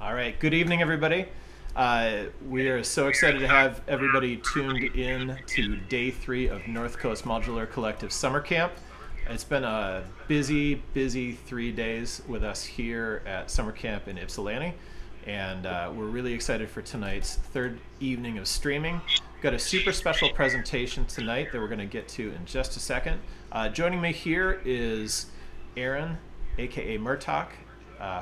All right, good evening, everybody. We are so excited to have everybody tuned in to day 3 of North Coast Modular Collective Summer Camp. It's been a busy 3 days with us here at Summer Camp in Ypsilanti, and we're really excited for tonight's third evening of streaming. We've got a super special presentation tonight that we're going to get to in just a second. Joining me here is Aaron, aka Murtok,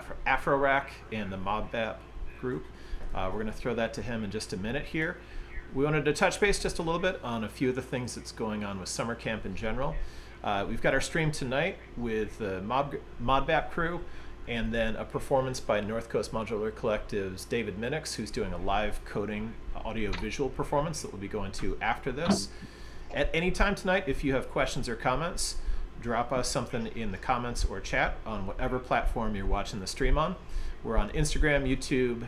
for AFRORACK and the Modbap group. We're going to throw that to him in just a minute here. We wanted to touch base just a little bit on a few of the things that's going on with summer camp in general. We've got our stream tonight with the Modbap crew, and then a performance by North Coast Modular Collective's David Minix, who's doing a live coding audio-visual performance that we'll be going to after this. At any time tonight, if you have questions or comments, drop us something in the comments or chat on whatever platform you're watching the stream on. We're on Instagram, YouTube,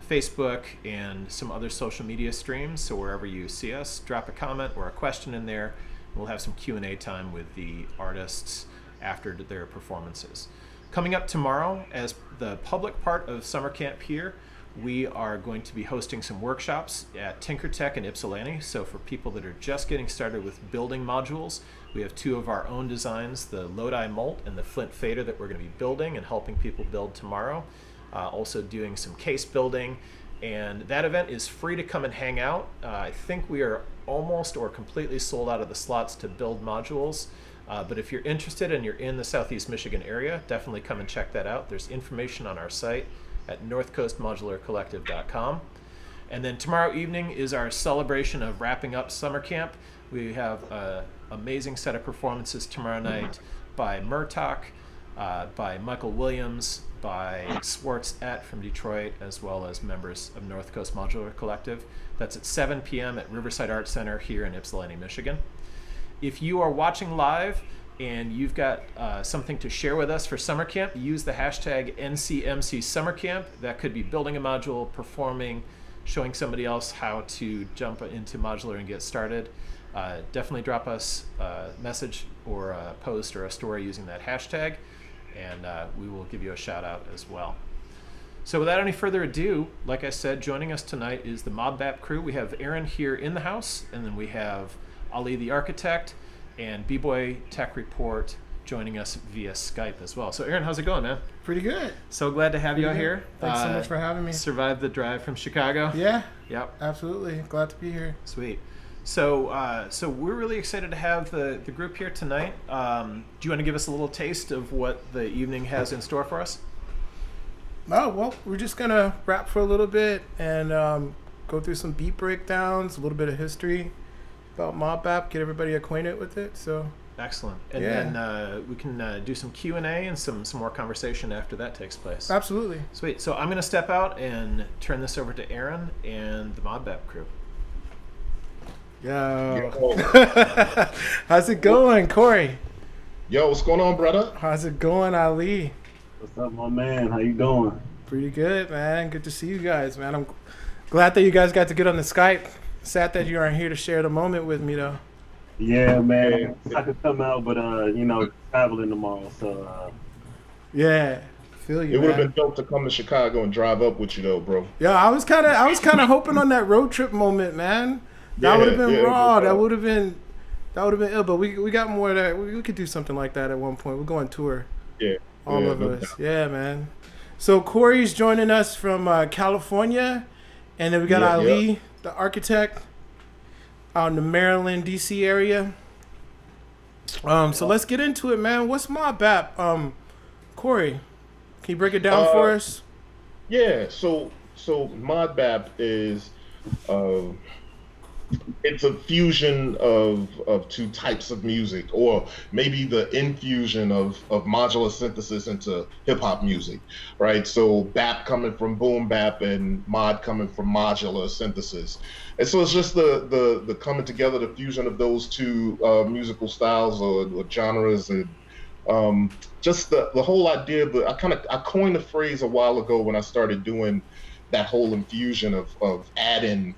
Facebook, and some other social media streams. So wherever you see us, drop a comment or a question in there. We'll have some Q&A time with the artists after their performances. Coming up tomorrow, as the public part of summer camp here, we are going to be hosting some workshops at Tinkertech in Ypsilanti. So for people that are just getting started with building modules, we have 2 of our own designs, the Lodi Molt and the Flint Fader, that we're going to be building and helping people build tomorrow. Also doing some case building, and that event is free to come and hang out. I think we are almost or completely sold out of the slots to build modules, but if you're interested and you're in the Southeast Michigan area, definitely come and check that out. There's information on our site at northcoastmodularcollective.com. And then tomorrow evening is our celebration of wrapping up summer camp. We have an amazing set of performances tomorrow night by Murtok, by Michael Williams, by Swartz from Detroit, as well as members of North Coast Modular Collective. That's at 7 p.m. at Riverside Art Center here in Ypsilanti, Michigan. If you are watching live and you've got something to share with us for summer camp, use the hashtag NCMC Summer Camp. That could be building a module, performing, showing somebody else how to jump into modular and get started. Definitely drop us a message or a post or a story using that hashtag, and we will give you a shout out as well. So without any further ado, like I said, joining us tonight is the Modbap crew. We have Aaron here in the house, and then we have Ali the architect and BBoy Tech Report joining us via Skype as well. So Aaron, how's it going, man? Pretty good. So glad to have you out here. Thanks so much for having me. Survived the drive from Chicago? Yeah. Yep. Absolutely. Glad to be here. Sweet. So so we're really excited to have the group here tonight. Do you want to give us a little taste of what the evening has in store for us? Oh, well, we're just going to rap for a little bit and go through some beat breakdowns, a little bit of history about Modbap, get everybody acquainted with it. So excellent. And yeah. then we can do some Q&A and some more conversation after that takes place. Absolutely. Sweet. So I'm going to step out and turn this over to Aaron and the Modbap crew. Yo. How's it going, Corey? Yo, what's going on, brother? How's it going, Ali? What's up, my man? How you doing? Pretty good, man. Good to see you guys, man. I'm glad that you guys got to get on the Skype. Sad that you aren't here to share the moment with me, though. Yeah, man. I could come out, but traveling tomorrow, so. Yeah, feel you. It would have man. been dope to come to Chicago and drive up with you, though, bro. Yeah, I was kind of hoping on that road trip moment, man. That would have been raw. That would have been ill. But we got more of that. We could do something like that at one point. We'll go on tour. Yeah. All of us. Yeah, man. So Corey's joining us from California, and then we got Ali, the architect, out in the Maryland, D.C. area. So let's get into it, man. What's Modbap? Corey, can you break it down for us? Yeah. So Modbap is it's a fusion of 2 types of music, or maybe the infusion of modular synthesis into hip hop music, right? So bap coming from boom bap and mod coming from modular synthesis. And so it's just the coming together, the fusion of those 2 musical styles or genres, and just the whole idea. But I coined the phrase a while ago when I started doing that whole infusion of adding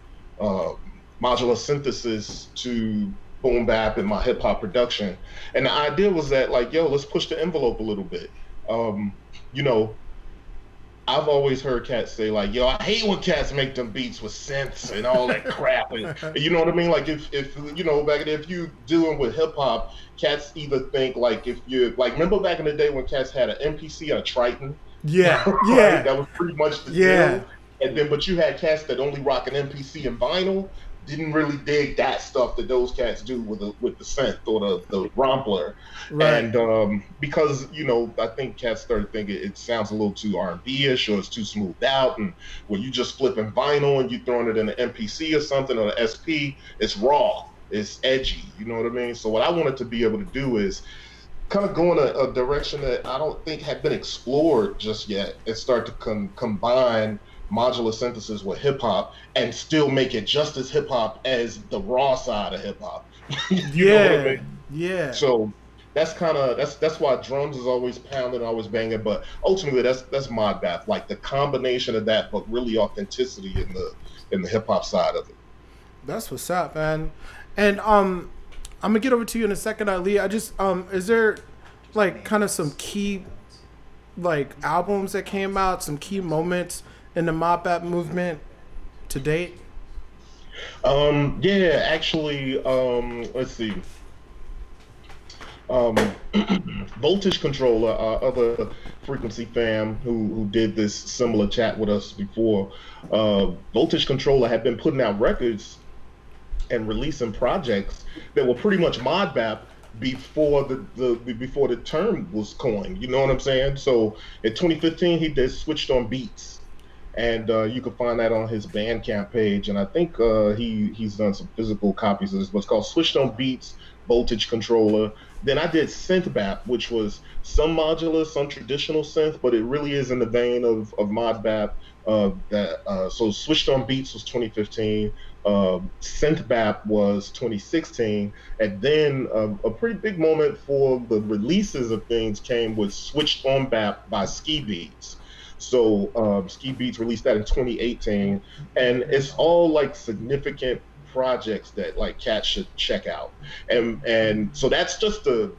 modular synthesis to boom bap and my hip hop production. And the idea was that, like, yo, let's push the envelope a little bit. I've always heard cats say like, "Yo, I hate when cats make them beats with synths and all that crap." And you know what I mean? Like if you know back if you dealing with hip hop, cats either think like if you like remember back in the day when cats had an MPC and a Triton. Yeah, right? yeah, That was pretty much the yeah. deal. And then but you had cats that only rock an MPC and vinyl. Didn't really dig that stuff that those cats do with the synth or the rompler, Right. and because you know I think cats started thinking it sounds a little too R&B-ish or it's too smoothed out, and when you just flipping vinyl and you throwing it in an MPC or something or an SP, it's raw, it's edgy, you know what I mean? So what I wanted to be able to do is kind of go in a direction that I don't think had been explored just yet and start to combine modular synthesis with hip hop and still make it just as hip hop as the raw side of hip hop. You know what I mean? Yeah. So that's kind of that's why drums is always pounding, always banging. But ultimately, that's Modbap, like the combination of that, but really authenticity in the hip hop side of it. That's what's up, man. And I'm gonna get over to you in a second, Ali. I just is there like kind of some key like albums that came out, some key moments in the Modbap movement to date? Yeah, actually, let's see. Voltage Controller, our other frequency fam who did this similar chat with us before, Voltage Controller had been putting out records and releasing projects that were pretty much Modbap before before the term was coined. You know what I'm saying? So in 2015, he did Switched on Beats. And you can find that on his Bandcamp page, and I think he's done some physical copies of this. What's called Switched on Beats, Voltage Controller. Then I did Synthbap, which was some modular, some traditional synth, but it really is in the vein of Modbap. So Switched on Beats was 2015, Synthbap was 2016, and then a pretty big moment for the releases of things came with Switched on Bap by Ski Beats. So Ski Beats released that in 2018, and it's all like significant projects that like cats should check out. And so that's just the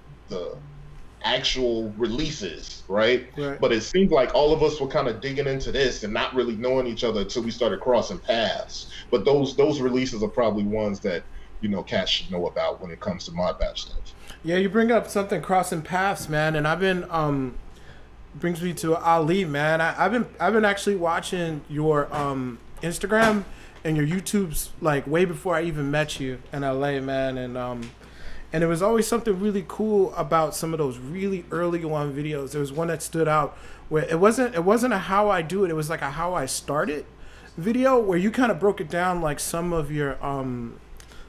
actual releases, right? But it seemed like all of us were kind of digging into this and not really knowing each other until we started crossing paths. But those releases are probably ones that you know cats should know about when it comes to Modbap stuff. Yeah, you bring up something crossing paths, man, and I've been brings me to Ali, man. I've been actually watching your Instagram and your YouTube's like way before I even met you in LA, man, and it was always something really cool about some of those really early one videos. There was one that stood out where it wasn't a how I do it was like a how I started video where you kind of broke it down like some of your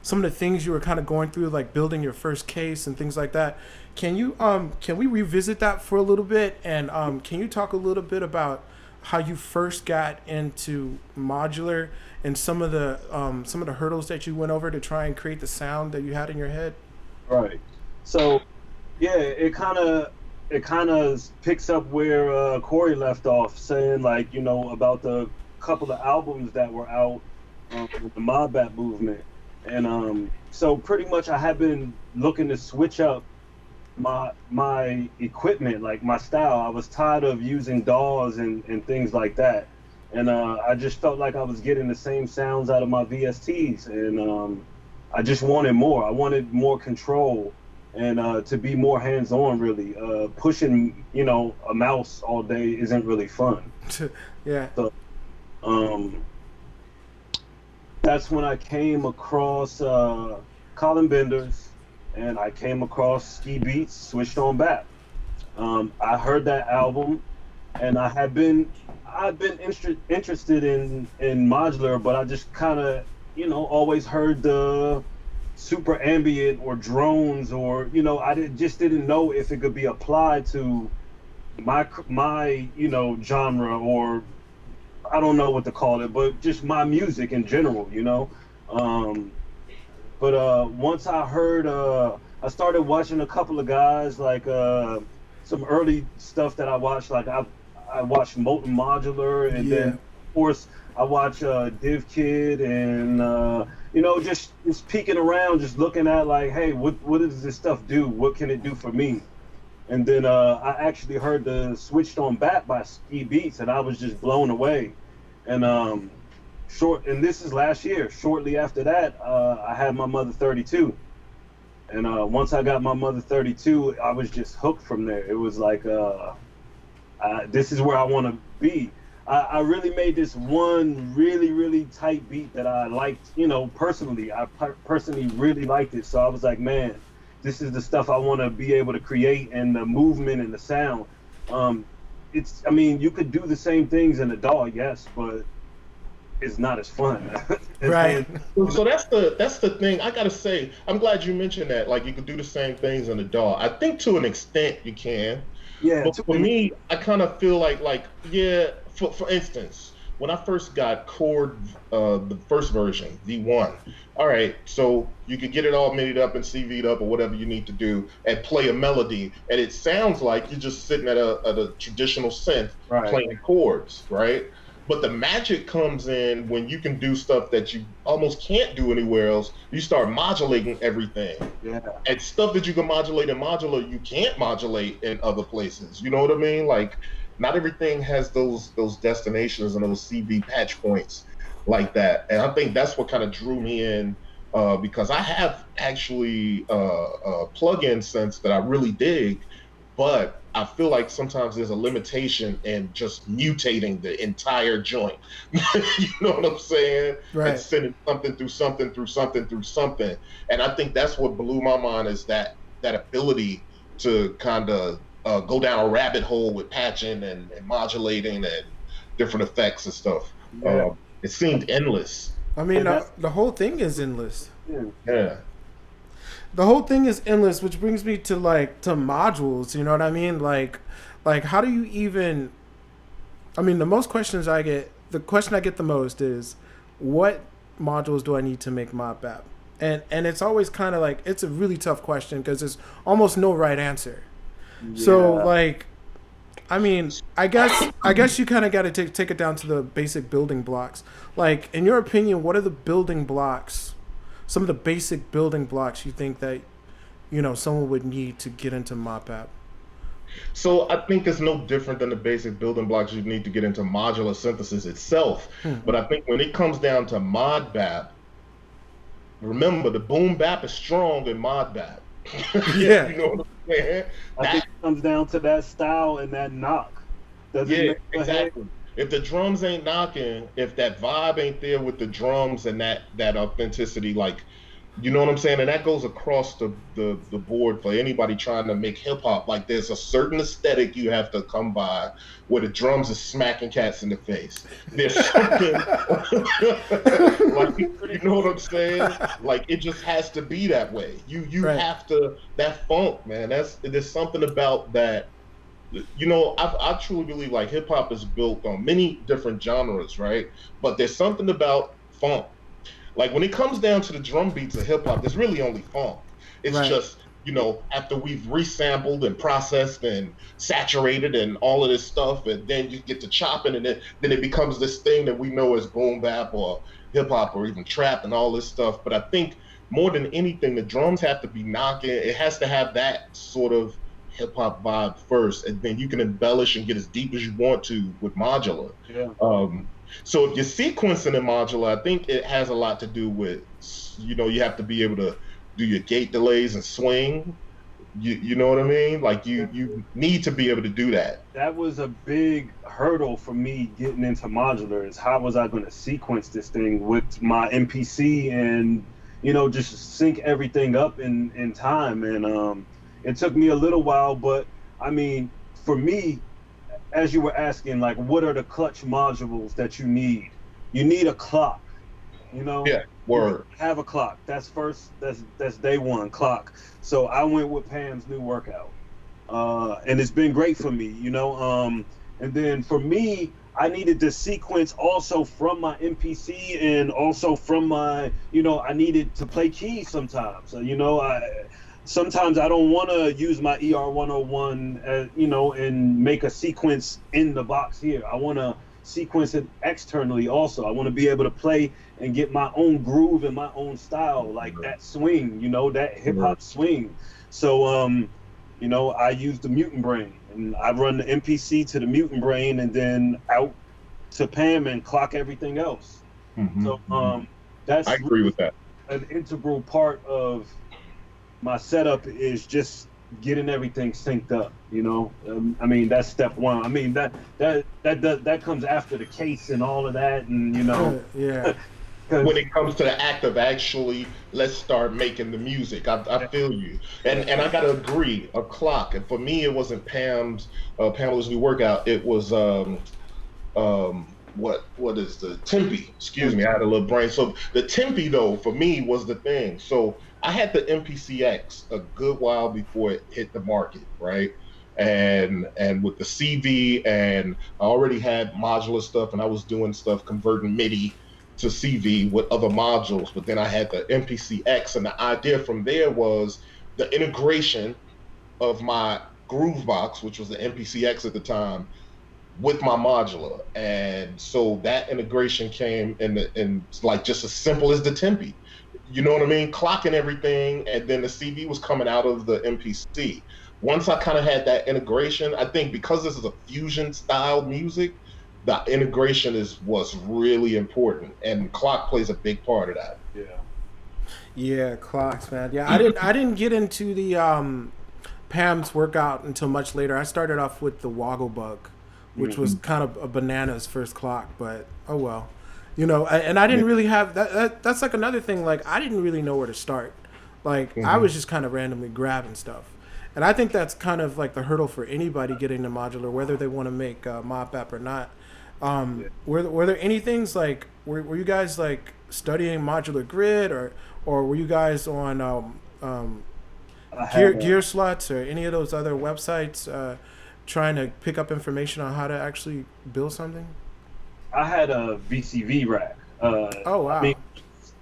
some of the things you were kind of going through, like building your first case and things like that. Can we revisit that for a little bit? And can you talk a little bit about how you first got into modular and some of the hurdles that you went over to try and create the sound that you had in your head? Right. So, yeah, it kind of picks up where Corey left off, saying like about the couple of albums that were out with the Modbap movement, and so pretty much I have been looking to switch up my equipment, like my style. I was tired of using DAWs and things like that, and I just felt like I was getting the same sounds out of my VSTs, and I just wanted more. I wanted more control and to be more hands-on, really. Pushing a mouse all day isn't really fun. Yeah. So that's when I came across Colin Benders, and I came across Ski Beats, Switched on Bap. I heard that album, and I've been interested in modular, but I just kind of always heard the super ambient or drones, or I just didn't know if it could be applied to my genre, or I don't know what to call it, but just my music in general, But once I heard, I started watching a couple of guys, like some early stuff that I watched. Like I watched Molten Modular, and then of course I watched Div Kid, and just peeking around, just looking at like, hey, what does this stuff do? What can it do for me? And then I actually heard the Switched on Bat by Ski Beats, and I was just blown away. And and this is last year. Shortly after that, I had my Mother 32. And once I got my Mother 32, I was just hooked from there. It was like, this is where I want to be. I really made this one really, really tight beat that I liked, you know, personally. I personally really liked it. So I was like, man, this is the stuff I want to be able to create, and the movement and the sound. I mean, you could do the same things in a DAW, yes, but it's not as fun. Right. So that's the thing. I gotta say, I'm glad you mentioned that. Like, you could do the same things in a DAW. I think to an extent you can. Yeah. But for me, I kind of feel like yeah. For instance, when I first got Chord, the first version, V1, all right, so you could get it all made up and CV'd up or whatever you need to do and play a melody, and it sounds like you're just sitting at a traditional synth playing chords, right? But the magic comes in when you can do stuff that you almost can't do anywhere else. You start modulating everything. Yeah. And stuff that you can modulate in modular, you can't modulate in other places. You know what I mean? Like, not everything has those destinations and those CV patch points like that. And I think that's what kind of drew me in, because I have actually a plug-in synths that I really dig, but I feel like sometimes there's a limitation in just mutating the entire joint. You know what I'm saying? Right. And sending something through something through something through something. And I think that's what blew my mind, is that ability to kind of go down a rabbit hole with patching and modulating and different effects and stuff. Yeah. It seemed endless. I mean, the whole thing is endless. Yeah. The whole thing is endless, which brings me to modules. You know what I mean? Like how do you even? I mean, the question I get the most is, what modules do I need to make Modbap? And it's always kind of like, it's a really tough question because there's almost no right answer. Yeah. So like, I mean, I guess you kind of got to take it down to the basic building blocks. Like, in your opinion, what are the building blocks? Some of the basic building blocks you think that, you know, someone would need to get into Modbap? So I think it's no different than the basic building blocks you need to get into modular synthesis itself. But I think when it comes down to Modbap, remember, the boom bap is strong in Modbap. Yeah. You know what I'm saying? I think it comes down to that style and that knock. Exactly. If the drums ain't knocking, if that vibe ain't there with the drums and that authenticity, like, you know what I'm saying? And that goes across the board for anybody trying to make hip hop. Like, there's a certain aesthetic you have to come by where the drums are smacking cats in the face. There's something like, you know what I'm saying? Like, it just has to be that way. You right. have to, that funk, man. There's something about that. You know, I truly believe, like, hip hop is built on many different genres, right? But there's something about funk. Like, when it comes down to the drum beats of hip hop, there's really only funk. It's right. just, you know, after we've resampled and processed and saturated and all of this stuff, and then you get to chopping, and then it becomes this thing that we know as boom bap or hip hop or even trap and all this stuff. But I think more than anything, the drums have to be knocking. It has to have that sort of hip hop vibe first, and then you can embellish and get as deep as you want to with modular. Yeah. So if you're sequencing in modular, I think it has a lot to do with, you know, you have to be able to do your gate delays and swing. You know what I mean? Like, you need to be able to do that. That was a big hurdle for me getting into modular, is how was I going to sequence this thing with my MPC and, you know, just sync everything up in time. And it took me a little while, but I mean, for me, as you were asking, like, what are the clutch modules that you need? You need a clock, you know? Yeah, word. Have a clock. That's day one, clock. So I went with Pam's new workout. And it's been great for me, you know? And then for me, I needed to sequence also from my MPC and also from my, you know, I needed to play keys sometimes. So, you know, sometimes I don't want to use my ER101, you know, and make a sequence in the box here. I want to sequence it externally also. I want to be able to play and get my own groove and my own style, like that swing, you know, that hip hop swing. So you know, I use the mutant brain, and I run the MPC to the mutant brain, and then out to PAM and clock everything else. So that's I agree with that. an integral part of my setup is just getting everything synced up. You know, I mean that's step one. I mean that comes after the case and all of that, and you know, yeah. When it comes to the act of actually, let's start making the music. I feel you, and I gotta agree. A clock, and for me, it wasn't Pam's Pamela's new workout. It was what is the tempi? Excuse me, I had a little brain. So the tempi though for me was the thing. So I had the MPCX a good while before it hit the market, right? And with the CV, and I already had modular stuff, and I was doing stuff converting MIDI to CV with other modules. But then I had the MPCX, and the idea from there was the integration of my Groovebox, which was the MPCX at the time, with my modular. And so that integration came in like just as simple as the tempi. You know what I mean? Clocking everything, and then the CV was coming out of the MPC. Once I kind of had that integration, I think because this is a fusion style music, the integration was really important, and clock plays a big part of that. Yeah, clocks, man. Yeah, I didn't get into the Pam's workout until much later. I started off with the Woggle Bug, which was kind of a bananas first clock, but oh well. You know, and I didn't really have that. That's like another thing. Like I didn't really know where to start. Like I was just kind of randomly grabbing stuff, and I think that's kind of like the hurdle for anybody getting to modular, whether they want to make Modbap or not. Were there any things like were you guys like studying modular grid, or were you guys on gear slots or any of those other websites trying to pick up information on how to actually build something? I had a VCV rack. Oh wow! I mean,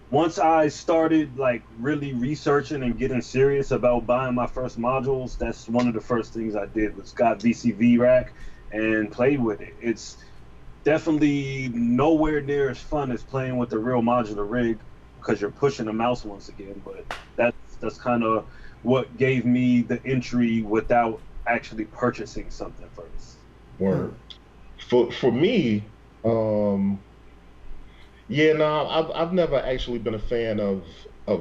once I started like really researching and getting serious about buying my first modules, that's one of the first things I did was got VCV rack and played with it. It's definitely nowhere near as fun as playing with the real modular rig because you're pushing the mouse once again. But that's kind of what gave me the entry without actually purchasing something first. Word. For me. I've never actually been a fan of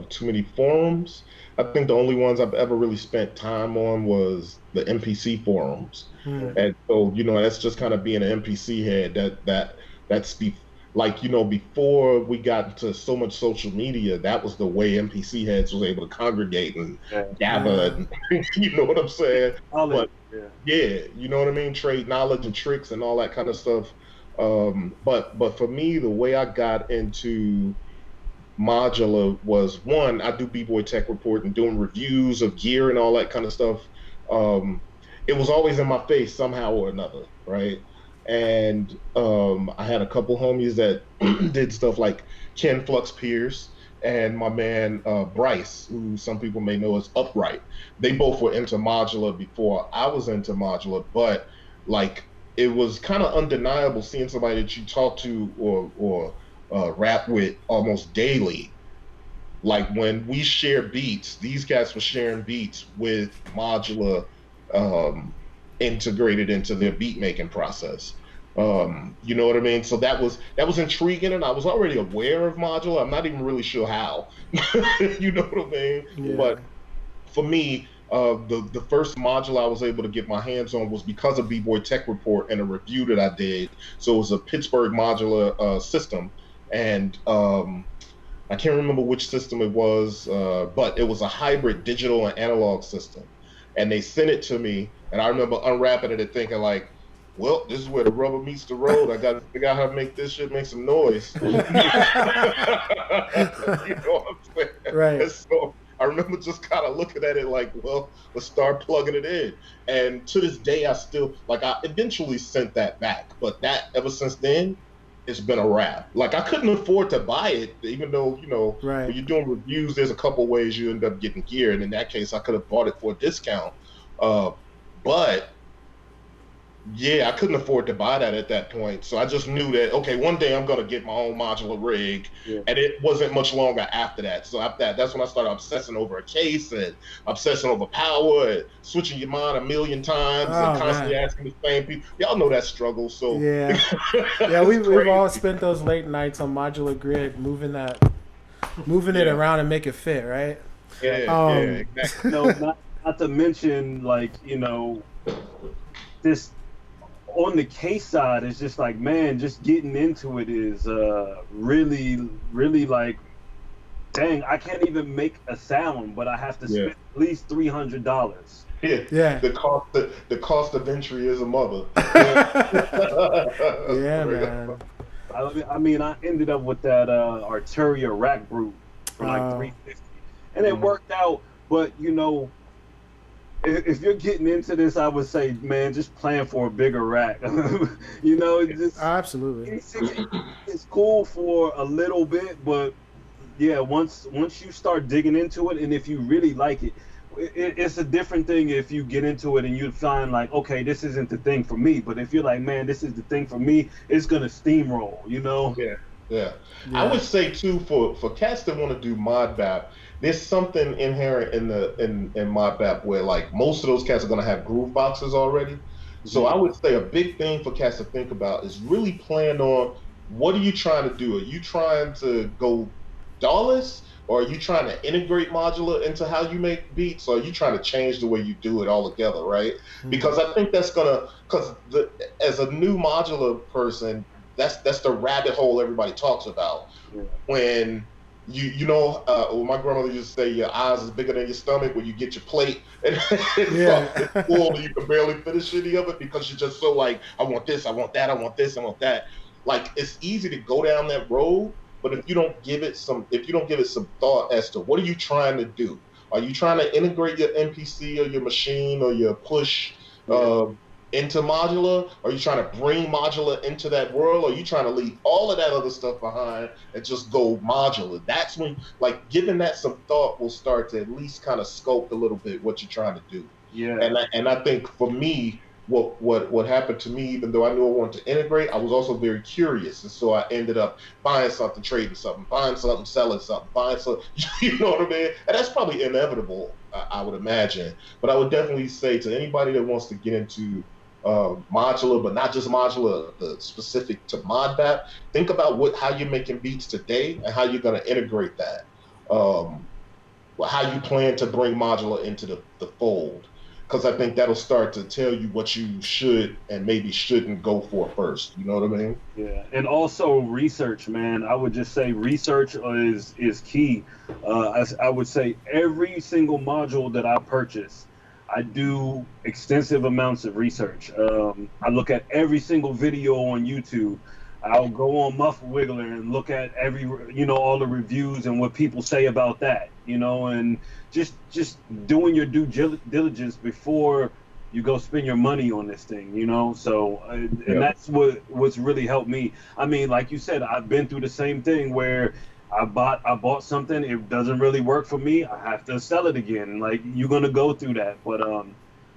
too many forums. I think the only ones I've ever really spent time on was the MPC forums. And so, you know, that's just kind of being an MPC head. That's like, you know, before we got into so much social media, that was the way MPC heads was able to congregate and gather. And, you know what I'm saying? But yeah, you know what I mean? Trade knowledge and tricks and all that kind of stuff. But for me, the way I got into modular was, one, I do BBoy Tech Report and doing reviews of gear and all that kind of stuff. It was always in my face somehow or another, right? And I had a couple homies that did stuff like Ken Flux Pierce and my man Bryce, who some people may know as Upright. They both were into modular before I was into modular, but like it was kind of undeniable seeing somebody that you talk to or rap with almost daily. Like when we share beats, these cats were sharing beats with modular integrated into their beat making process. You know what I mean? So that was intriguing, and I was already aware of modular. I'm not even really sure how. You know what I mean? Yeah. But for me, the first module I was able to get my hands on was because of BBoy Tech Report and a review that I did. So it was a Pittsburgh modular system, and I can't remember which system it was, but it was a hybrid digital and analog system. And they sent it to me, and I remember unwrapping it and thinking like, well, this is where the rubber meets the road. I got to figure out how to make this shit make some noise. You know what I'm saying? Right. And so I remember just kind of looking at it like, well, let's start plugging it in. And to this day, I still, like, I eventually sent that back. But that, ever since then, it's been a wrap. Like, I couldn't afford to buy it, even though, you know, right, when you're doing reviews, there's a couple ways you end up getting gear. And in that case, I could have bought it for a discount. But Yeah, I couldn't afford to buy that at that point. So I just knew that, okay, one day I'm gonna get my own modular rig. Yeah. And it wasn't much longer after that. So after that, that's when I started obsessing over a case and obsessing over power and switching your mind a million times and Oh constantly man. asking the same people. Y'all know that struggle. So Yeah. Yeah, it's we've all crazy. spent those late nights on modular grid moving it Yeah, around and make it fit, right? yeah, exactly. Not to mention, like, this on the case side is just like, man, just getting into it is really, really like, dang, I can't even make a sound, but I have to Yeah. spend at least $300. Yeah. Yeah. The cost of entry is a mother. Yeah, man. I mean, I ended up with that Arteria rack brute for like Oh. $350, and it worked out. But if you're getting into this, I would say, man, just plan for a bigger rack. Just Absolutely. it's cool for a little bit, but yeah, once you start digging into it, and if you really like it, it's a different thing if you get into it and you find like, okay, this isn't the thing for me. But if you're like, man, this is the thing for me, it's gonna steamroll, Yeah, yeah. I Yeah. would say too, for cats that want to do Modbap, there's something inherent in Modbap where like most of those cats are gonna have groove boxes already. So I would say a big thing for cats to think about is really plan on what are you trying to do? Are you trying to go DAWless, or are you trying to integrate modular into how you make beats, or are you trying to change the way you do it altogether, right? Because I think that's gonna, because as a new modular person, that's the rabbit hole everybody talks about. Yeah. When well, my grandmother used to say your eyes is bigger than your stomach when you get your plate and it's full and you can barely finish any of it because you're just so like, I want this, I want that, I want this, I want that. Like, it's easy to go down that road, but if you don't give it some thought as to what are you trying to do? Are you trying to integrate your MPC or your machine or your push into modular? Are you trying to bring modular into that world? Or are you trying to leave all of that other stuff behind and just go modular? That's when, like, giving that some thought will start to at least kind of scope a little bit what you're trying to do. Yeah. And I think for me, what happened to me, even though I knew I wanted to integrate, I was also very curious, and so I ended up buying something, trading something, buying something, selling something, buying something. You know what I mean? And that's probably inevitable, I would imagine. But I would definitely say to anybody that wants to get into modular, but not just modular, the specific to Modbap, think about how you're making beats today and how you're going to integrate that. How you plan to bring modular into the fold. Because I think that'll start to tell you what you should and maybe shouldn't go for first. You know what I mean? Yeah, and also research, man. I would just say research is key. I would say every single module that I purchase, I do extensive amounts of research. I look at every single video on YouTube. I'll go on Muff Wiggler and look at all the reviews and what people say about that, and just doing your due diligence before you go spend your money on this thing, So, and that's what's really helped me. I mean, like you said, I've been through the same thing where I bought something, it doesn't really work for me, I have to sell it again. Like, you're gonna go through that, but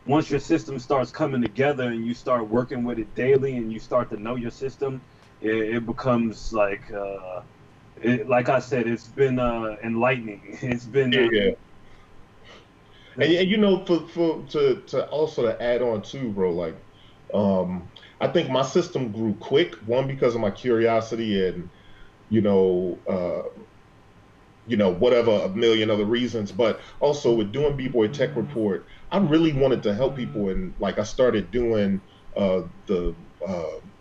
once your system starts coming together and you start working with it daily and you start to know your system, it becomes like, like I said, it's been enlightening. It's been and to also to add on too, bro. Like, I think my system grew quick. One, because of my curiosity and whatever, a million other reasons, but also with doing BBoy Tech Report, I really wanted to help people, and like I started doing the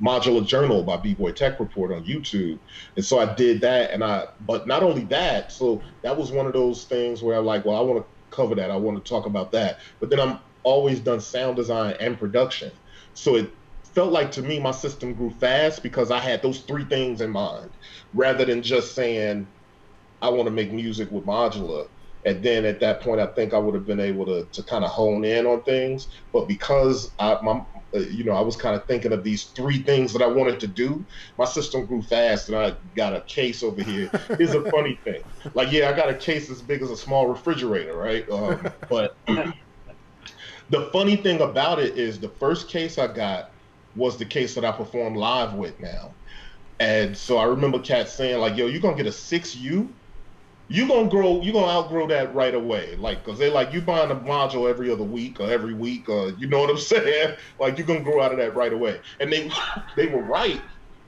modular journal by BBoy Tech Report on YouTube, and so I did that, but not only that, so that was one of those things where I'm like, well, I want to cover that, I want to talk about that, but then I'm always done sound design and production, so it felt like to me my system grew fast because I had those three things in mind, rather than just saying I want to make music with modular. And then at that point, I think I would have been able to kind of hone in on things. But because I was kind of thinking of these three things that I wanted to do, my system grew fast, and I got a case over here. Here's a funny thing. Like, yeah, I got a case as big as a small refrigerator, right? But the funny thing about it is the first case I got was the case that I performed live with now. And so I remember cats saying like, yo, you're gonna get a 6U, you're gonna outgrow that right away. Like, cause they like, you buying a module every other week or every week, or you know what I'm saying? Like, you're gonna grow out of that right away. And they were right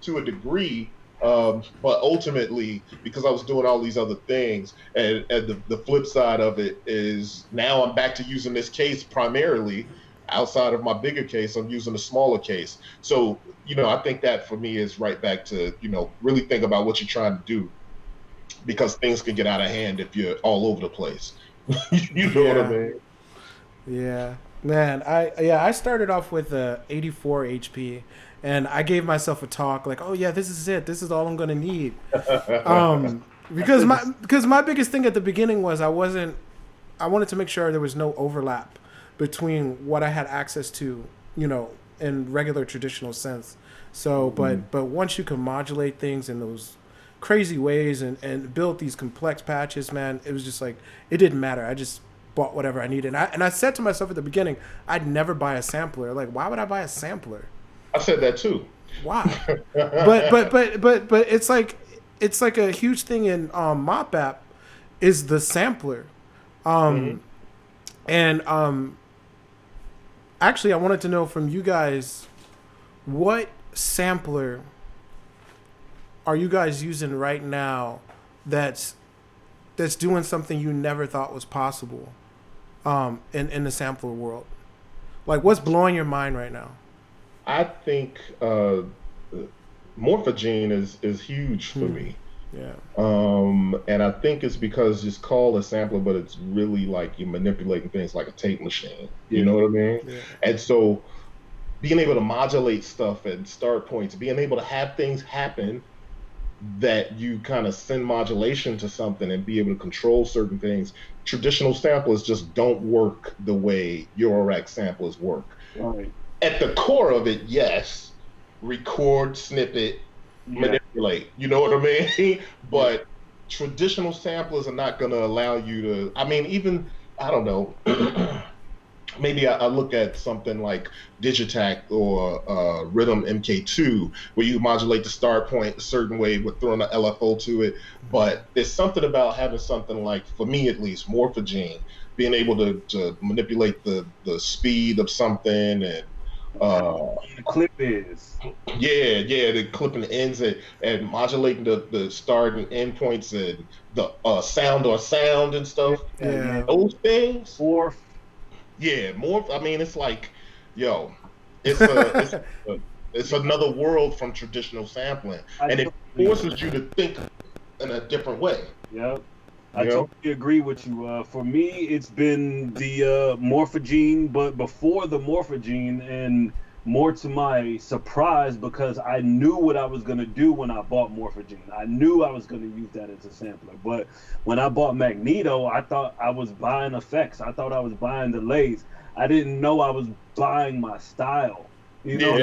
to a degree. But ultimately, because I was doing all these other things, and the flip side of it is now I'm back to using this case primarily. Outside of my bigger case, I'm using a smaller case. So, you know, I think that for me is right back to, you know, really think about what you're trying to do, because things can get out of hand if you're all over the place. You know what I mean? Yeah, man. I started off with a 84 HP, and I gave myself a talk like, oh yeah, this is it. This is all I'm gonna need. Because my biggest thing at the beginning was I wanted to make sure there was no overlap between what I had access to, you know, in regular traditional sense. So, but once you can modulate things in those crazy ways and build these complex patches, man, it was just like, it didn't matter. I just bought whatever I needed. And I said to myself at the beginning, I'd never buy a sampler. Like, why would I buy a sampler? I said that too. Why? but it's like a huge thing in Modbap is the sampler. And actually, I wanted to know from you guys, what sampler are you guys using right now that's doing something you never thought was possible in the sampler world? Like, what's blowing your mind right now? I think Morphogene is huge for me. Yeah. And I think it's because it's called a sampler, but it's really like you're manipulating things like a tape machine. You know what I mean? Yeah. And so being able to modulate stuff at start points, being able to have things happen that you kind of send modulation to something and be able to control certain things. Traditional samplers just don't work the way AFRORACK samplers work. Right. At the core of it, yes, record, snippet, manipulate. You know what I mean? But traditional samplers are not going to allow you to. I mean, even I don't know. Maybe I look at something like Digitac or Rhythm MK2, where you modulate the start point a certain way with throwing an LFO to it. But there's something about having something like, for me at least, Morphogene, being able to manipulate the speed of something and the clip is. Yeah, the clipping the ends and modulating the start and end points and the sound and stuff. Yeah. Those things. Or yeah, more. I mean, it's like, yo, it's another world from traditional sampling, and it forces you to think in a different way. Yep. I totally agree with you. For me, it's been the Morphogene, but before the Morphogene, and more to my surprise, because I knew what I was going to do when I bought Morphogene. I knew I was going to use that as a sampler. But when I bought Magneto, I thought I was buying effects. I thought I was buying delays. I didn't know I was buying my style. You know?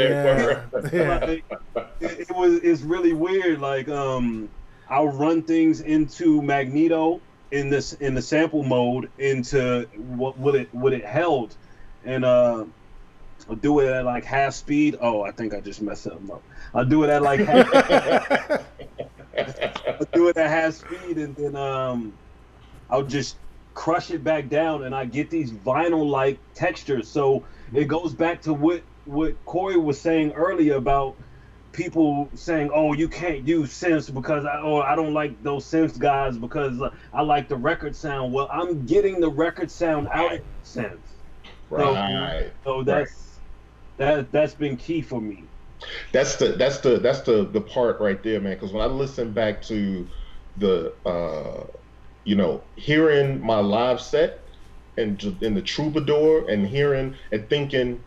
It's really weird. Like, I'll run things into Magneto in the sample mode into what it held, and I'll do it at like half speed. Oh, I think I just messed something up. I'll do it at like I'll do it at half speed, and then I'll just crush it back down, and I get these vinyl-like textures. So it goes back to what Corey was saying earlier about people saying, "Oh, you can't use synths because I don't like those synths guys because I like the record sound." Well, I'm getting the record sound out of synths. Right. So that's been key for me. That's the part right there, man. Because when I listen back to the hearing my live set and in the Troubadour and hearing and thinking.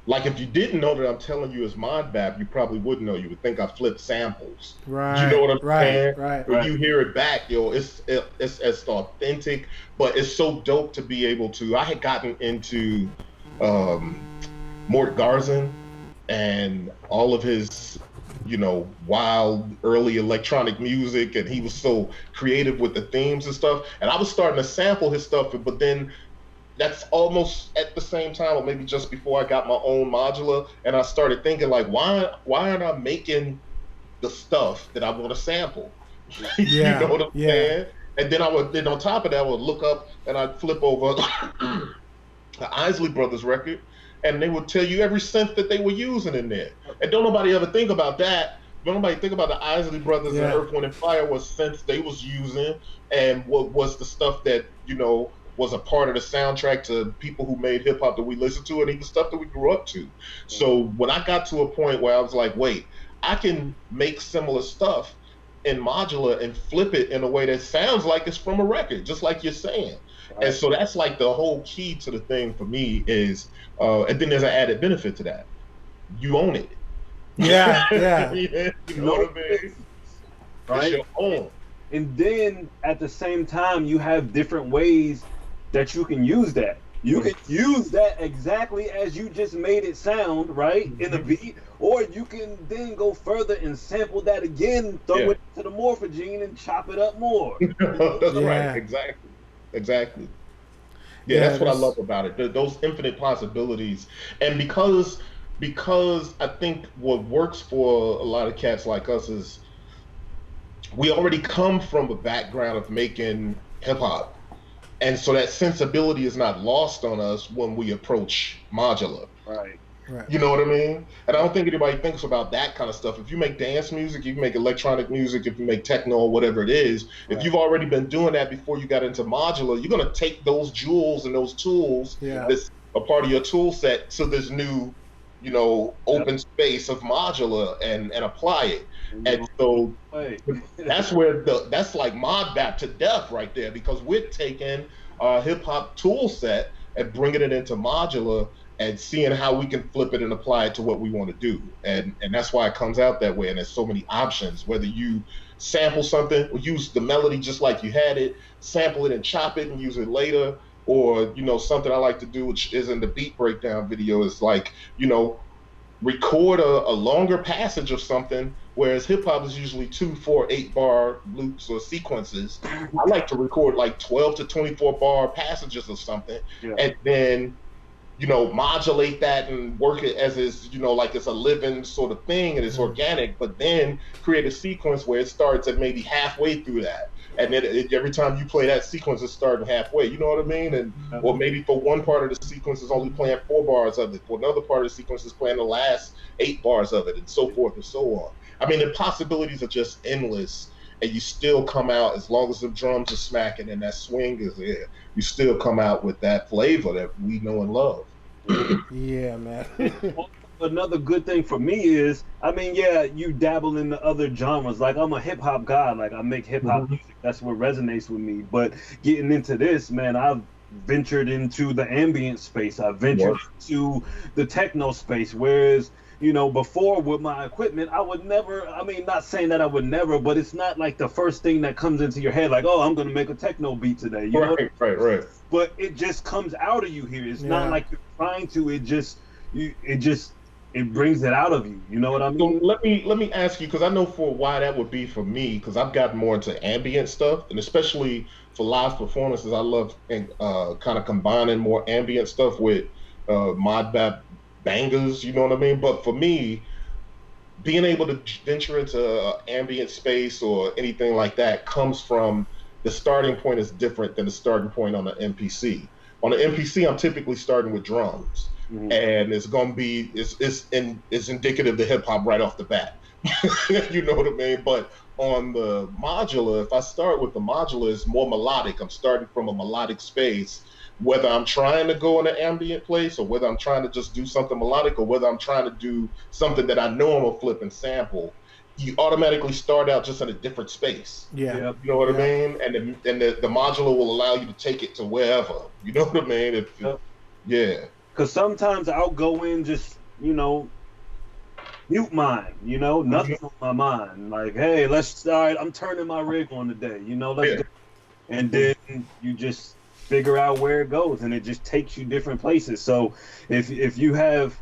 Like, if you didn't know that I'm telling you it's Modbap, you probably wouldn't know. You would think I flipped samples. Right. You know what I'm saying? Right. When you hear it back, it's authentic, but it's so dope to be able to. I had gotten into Mort Garzin and all of his, wild early electronic music, and he was so creative with the themes and stuff. And I was starting to sample his stuff, but then that's almost at the same time, or maybe just before I got my own modular, and I started thinking like, why aren't I making the stuff that I want to sample? You know what I'm saying? And then then on top of that, I would look up and I'd flip over the Isley Brothers record, and they would tell you every synth that they were using in there. And don't nobody ever think about that. Don't nobody think about the Isley Brothers and Earth, Wind, and Fire was synths they was using, and what was the stuff that, you know, was a part of the soundtrack to people who made hip hop that we listened to, and even stuff that we grew up to. So when I got to a point where I was like, wait, I can make similar stuff in modular and flip it in a way that sounds like it's from a record, just like you're saying. Right. And so that's like the whole key to the thing for me is, and then there's an added benefit to that. You own it. Yeah. You know what I mean? Right. It's your own. And then at the same time, you have different ways that you can use that. You can use that exactly as you just made it sound, right, in the beat, or you can then go further and sample that again, throw it to the morphogene and chop it up more. That's right, exactly. Yeah, that's what I love about it. Those infinite possibilities, and because I think what works for a lot of cats like us is we already come from a background of making hip hop. And so that sensibility is not lost on us when we approach modular. Right. You know what I mean? And I don't think anybody thinks about that kind of stuff. If you make dance music, if you make electronic music, if you make techno or whatever it is, if you've already been doing that before you got into modular, you're going to take those jewels and those tools that's a part of your tool set to this new, you know, open space of modular and apply it. And so that's where that's like Modbap to death right there, because we're taking our hip hop tool set and bringing it into modular and seeing how we can flip it and apply it to what we want to do. And that's why it comes out that way. And there's so many options, whether you sample something or use the melody just like you had it, sample it and chop it and use it later. Or, you know, something I like to do, which is in the beat breakdown video, is like, you know, record a longer passage of something, whereas hip hop is usually 2, 4, 8 bar loops or sequences. I like to record like 12 to 24 bar passages of something, and then, you know, modulate that and work it as is, you know, like it's a living sort of thing and it's organic, but then create a sequence where it starts at maybe halfway through that. And then every time you play that sequence, it's starting halfway. You know what I mean? And or maybe for one part of the sequence is only playing 4 bars of it. For another part of the sequence is playing the last 8 bars of it, and so forth and so on. I mean, the possibilities are just endless, and you still come out, as long as the drums are smacking and that swing is there, you still come out with that flavor that we know and love. Yeah, man. Another good thing for me is, I mean, you dabble in the other genres. Like, I'm a hip hop guy. Like, I make hip hop music. That's what resonates with me. But getting into this, man, I've ventured into the ambient space. I've ventured into the techno space. Whereas, you know, before with my equipment, I would never, I mean, not saying that I would never, but it's not like the first thing that comes into your head, like, oh, I'm going to make a techno beat today. You know? Right. But it just comes out of you here. It's not like you're trying to. It brings it out of you. You know what I mean? So let me ask you, because I know for why that would be for me, because I've gotten more into ambient stuff, and especially for live performances, I love kind of combining more ambient stuff with Modbap bangers. You know what I mean? But for me, being able to venture into ambient space or anything like that comes from the starting point is different than the starting point on the MPC. On the MPC, I'm typically starting with drums. And it's gonna be it's indicative of hip hop right off the bat. You know what I mean? But on the modular, if I start with the modular, it's more melodic. I'm starting from a melodic space, whether I'm trying to go in an ambient place or whether I'm trying to just do something melodic or whether I'm trying to do something that I know I'm gonna flip and sample. You automatically start out just in a different space. You know what I mean? And the modular will allow you to take it to wherever. You know what I mean? Because sometimes I'll go in just, you know, mute mind, you know, nothing on my mind. Like, hey, let's start, I'm turning my rig on today, you know, let's go. And then you just figure out where it goes, and it just takes you different places. So if you have,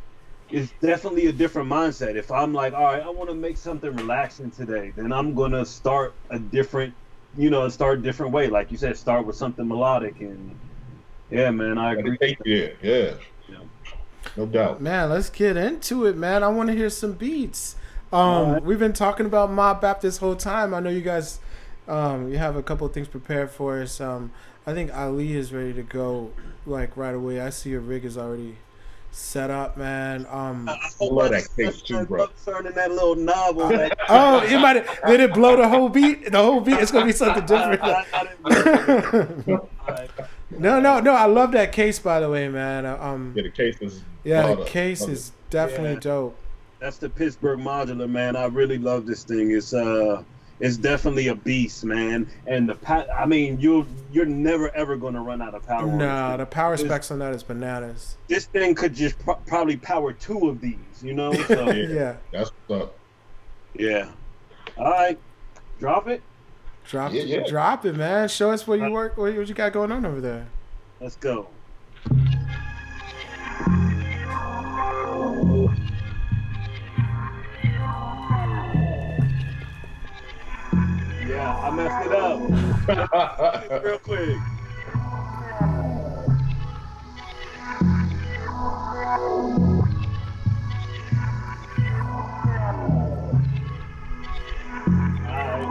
it's definitely a different mindset. If I'm like, all right, I want to make something relaxing today, then I'm going to start a different way. Like you said, start with something melodic and Yeah, man, I agree. Yeah. No doubt. Man, let's get into it, man. I want to hear some beats. Right. We've been talking about Modbap this whole time. I know you guys, you have a couple of things prepared for us. I think Ali is ready to go, like right away. I see your rig is already set up, man. I love that case too, bro. Turning that little knob on that. Oh, it might did it blow the whole beat? The whole beat. It's gonna be something different. No. I love that case, by the way, man. Yeah, the case is. The case is definitely dope. That's the Pittsburgh modular, man. I really love this thing. It's definitely a beast, man. And I mean, you're never ever gonna run out of power. No, the power specs on that is bananas. This thing could just probably power 2 of these, you know? So, Yeah. That's what's up. Yeah. All right, drop it. Drop it, man. Show us what you work. What you got going on over there? Let's go. Yeah, I messed it up. Real quick. All right.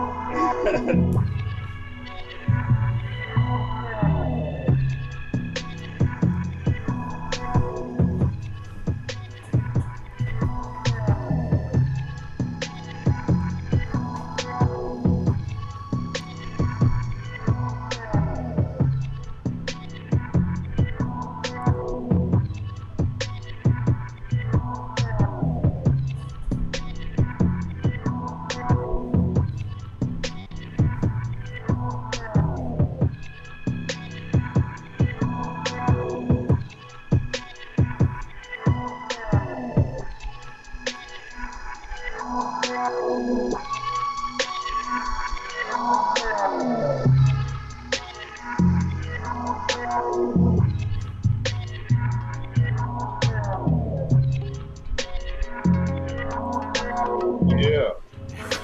Yeah.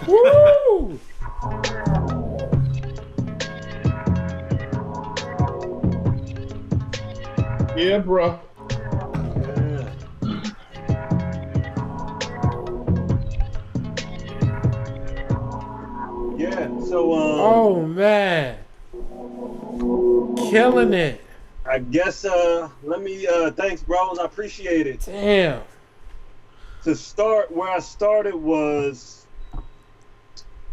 Woo! Yeah, bro. Yeah. So. Oh man, killing it. I guess. Let me. Thanks, bros. I appreciate it. Damn. To start, where I started was.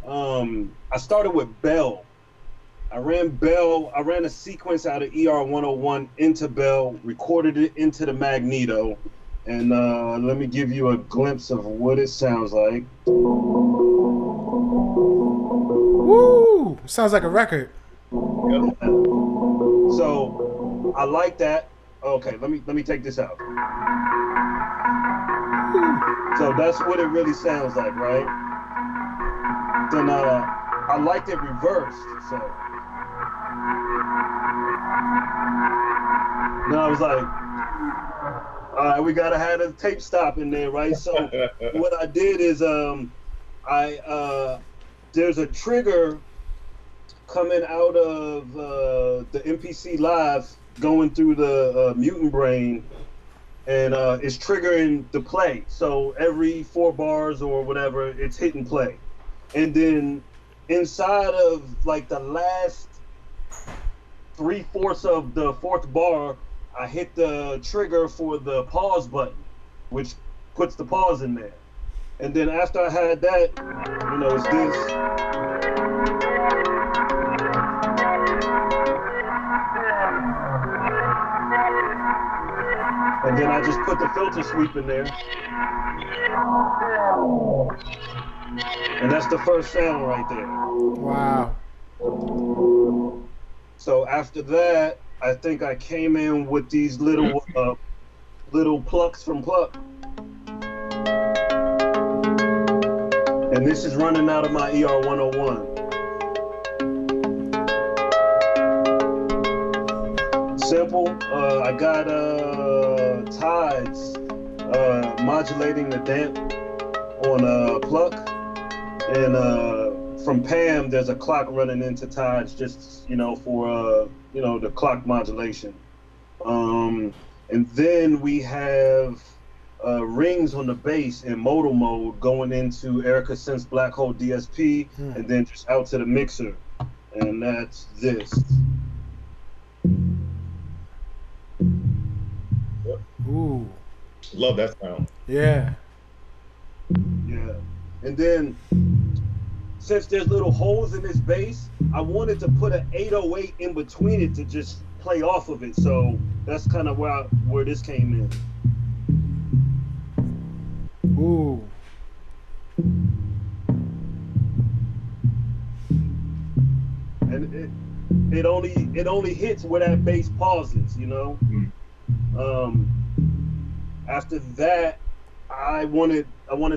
I started with Bell. I ran a sequence out of ER-101 into Bell, recorded it into the Magneto, and let me give you a glimpse of what it sounds like. Woo! Sounds like a record. Yep. So I like that. Okay, let me take this out. So that's what it really sounds like, right? Then I liked it reversed, so then I was like, all right, we gotta have a tape stop in there, right? So what I did is there's a trigger coming out of the MPC Live going through the mutant brain, and it's triggering the play. So every 4 bars or whatever, it's hitting play. And then inside of like the last 3/4 of the 4th bar, I hit the trigger for the pause button, which puts the pause in there. And then after I had that, you know, it's this. And then I just put the filter sweep in there. And that's the first sound right there. Wow. So after that, I think I came in with these little plucks from Pluck. And this is running out of my ER-101. Simple. I got Tides modulating the damp on Pluck. And from Pam, there's a clock running into Tides, just, you know, for, you know, the clock modulation. And then we have rings on the bass in modal mode going into Erica Sense Black Hole DSP, and then just out to the mixer. And that's this. Yep. Ooh. Love that sound. Yeah. Yeah. And then, since there's little holes in this bass, I wanted to put an 808 in between it to just play off of it. So that's kind of where this came in. Ooh. And it only hits where that bass pauses, you know. After that, I wanted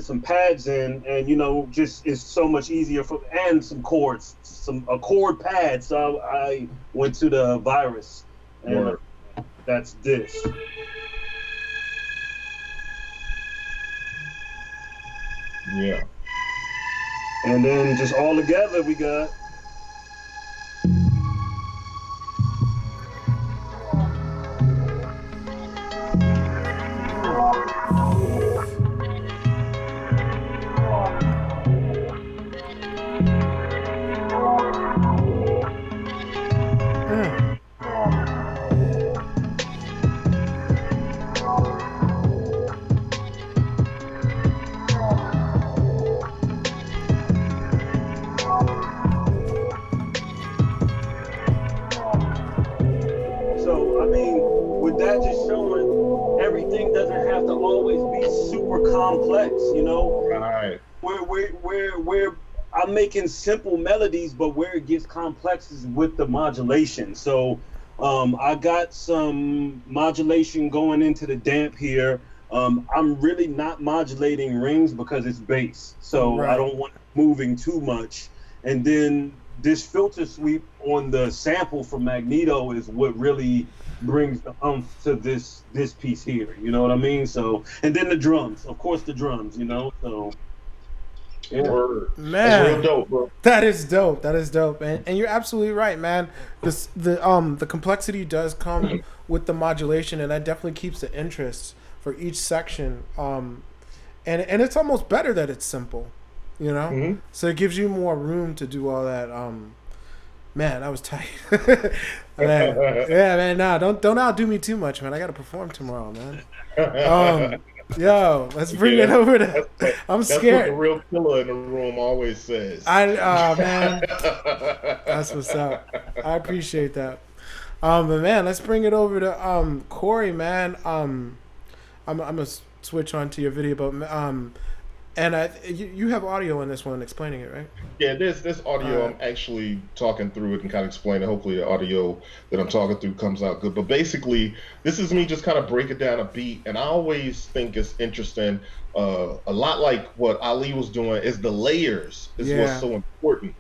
some pads in, and you know, just it's so much easier and some chords, a chord pad. So I went to the Virus, and that's this. Yeah. And then just all together we got. Complex, you know. Right. Where I'm making simple melodies, but where it gets complex is with the modulation. So I got some modulation going into the damp here. I'm really not modulating rings because it's bass, so I don't want it moving too much. And then this filter sweep on the sample from Magneto is what really brings the to this piece here, you know what I mean? So, and then the drums, of course, the drums, you know. So, yeah. Man, that's real dope, bro. That is dope. That is dope, and you're absolutely right, man. The complexity does come with the modulation, and that definitely keeps the interest for each section. And it's almost better that it's simple, you know. So it gives you more room to do all that. Man, that was tight. Man. Yeah, man. Nah, don't outdo me too much, man. I got to perform tomorrow, man. Yo, let's bring it over to. I'm scared. That's what the real killer in the room always says. Man, that's what's up. I appreciate that. But man, let's bring it over to Corey, man. I'm gonna switch on to your video, but and you have audio in this one explaining it, right? Yeah, this audio. I'm actually talking through it and kind of explaining. Hopefully, the audio that I'm talking through comes out good. But basically, this is me just kind of breaking down a beat, and I always think it's interesting. A lot like what Ali was doing is the layers is what's so important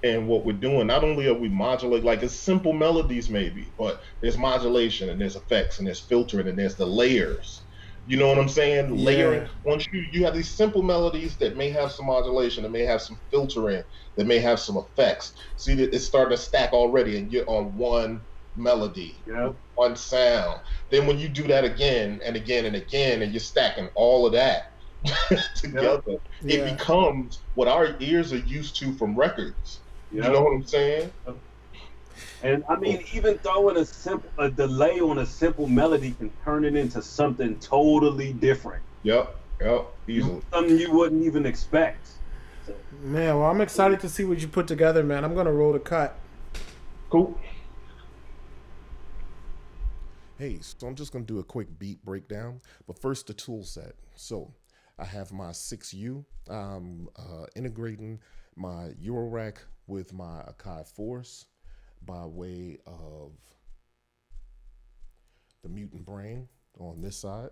in what we're doing. Not only are we modulating, like it's simple melodies maybe, but there's modulation and there's effects and there's filtering and there's the layers. You know what I'm saying? Yeah. Layering. Once you have these simple melodies that may have some modulation, that may have some filtering, that may have some effects. See that it's starting to stack already, and you're on one melody, one sound. Then when you do that again and again and again, and you're stacking all of that together, it becomes what our ears are used to from records. You know what I'm saying? And I mean, even throwing a delay on a simple melody can turn it into something totally different. Yep, easily. Something you wouldn't even expect. So. Man, well, I'm excited to see what you put together, man. I'm gonna roll the cut. Cool. Hey, so I'm just gonna do a quick beat breakdown, but first the tool set. So I have my 6U. I'm integrating my AFRORACK with my Akai Force by way of the Mutant Brain on this side.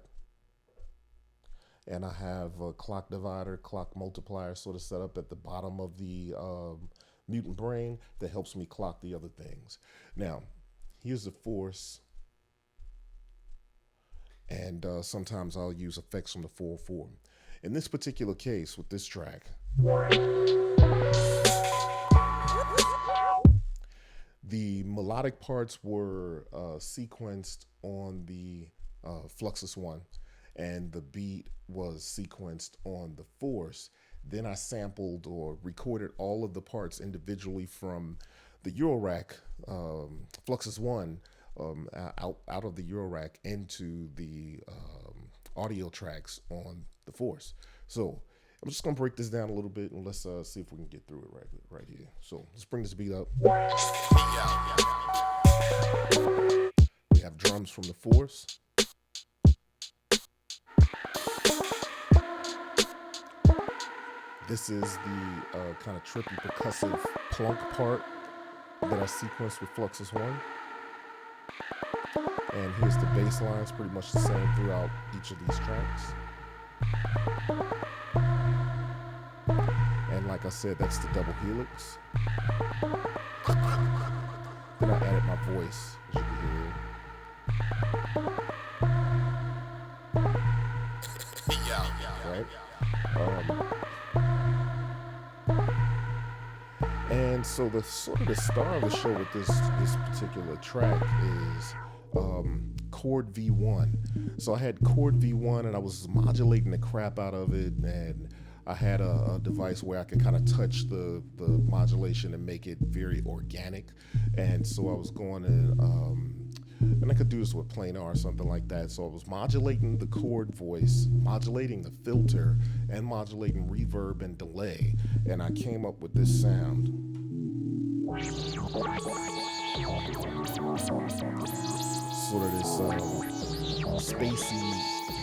And I have a clock divider, clock multiplier sort of set up at the bottom of the Mutant Brain that helps me clock the other things. Now, here's the Force. And sometimes I'll use effects from the 404. In this particular case, with this track, The melodic parts were sequenced on the Fluxus one, and the beat was sequenced on the Force. Then I sampled or recorded all of the parts individually from the AFRORACK Fluxus one out of the AFRORACK into the audio tracks on the Force. So I'm just gonna break this down a little bit and let's see if we can get through it right here. So let's bring this beat up. We have drums from the Force. This is the kind of trippy percussive plunk part that I sequenced with Fluxus 1. And here's the bass lines, pretty much the same throughout each of these tracks. And like I said, that's the double helix. Then I added my voice, as you can hear. Right? And so the sort of the star of the show with this particular track is chord V1. So I had chord V1 and I was modulating the crap out of it, and I had a device where I could kind of touch the modulation and make it very organic. And so I was going to, and I could do this with planar or something like that. So I was modulating the chord voice, modulating the filter, and modulating reverb and delay. And I came up with this sound. Sort of this spacey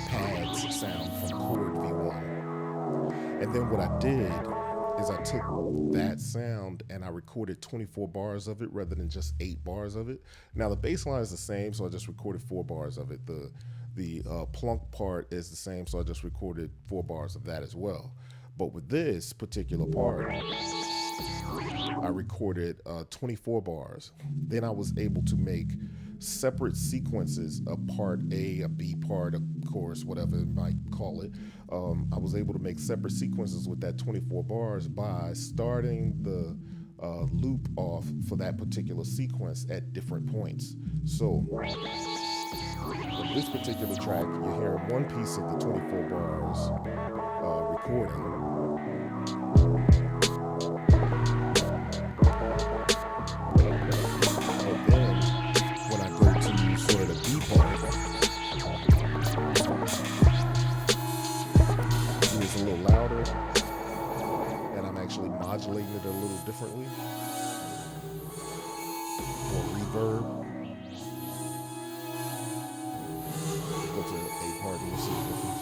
pads sound from chord V1. And then what I did is I took that sound and I recorded 24 bars of it rather than just 8 bars of it. Now the bass line is the same, so I just recorded 4 bars of it. The plunk part is the same, so I just recorded 4 bars of that as well. But with this particular part, I recorded 24 bars. Then I was able to make separate sequences, a part A, a B part, a chorus, whatever you might call it. I was able to make separate sequences with that 24 bars by starting the loop off for that particular sequence at different points. So for this particular track, you're hearing one piece of the 24 bars recording. A little louder, and I'm actually modulating it a little differently for reverb. Go to a part and you'll see the difference.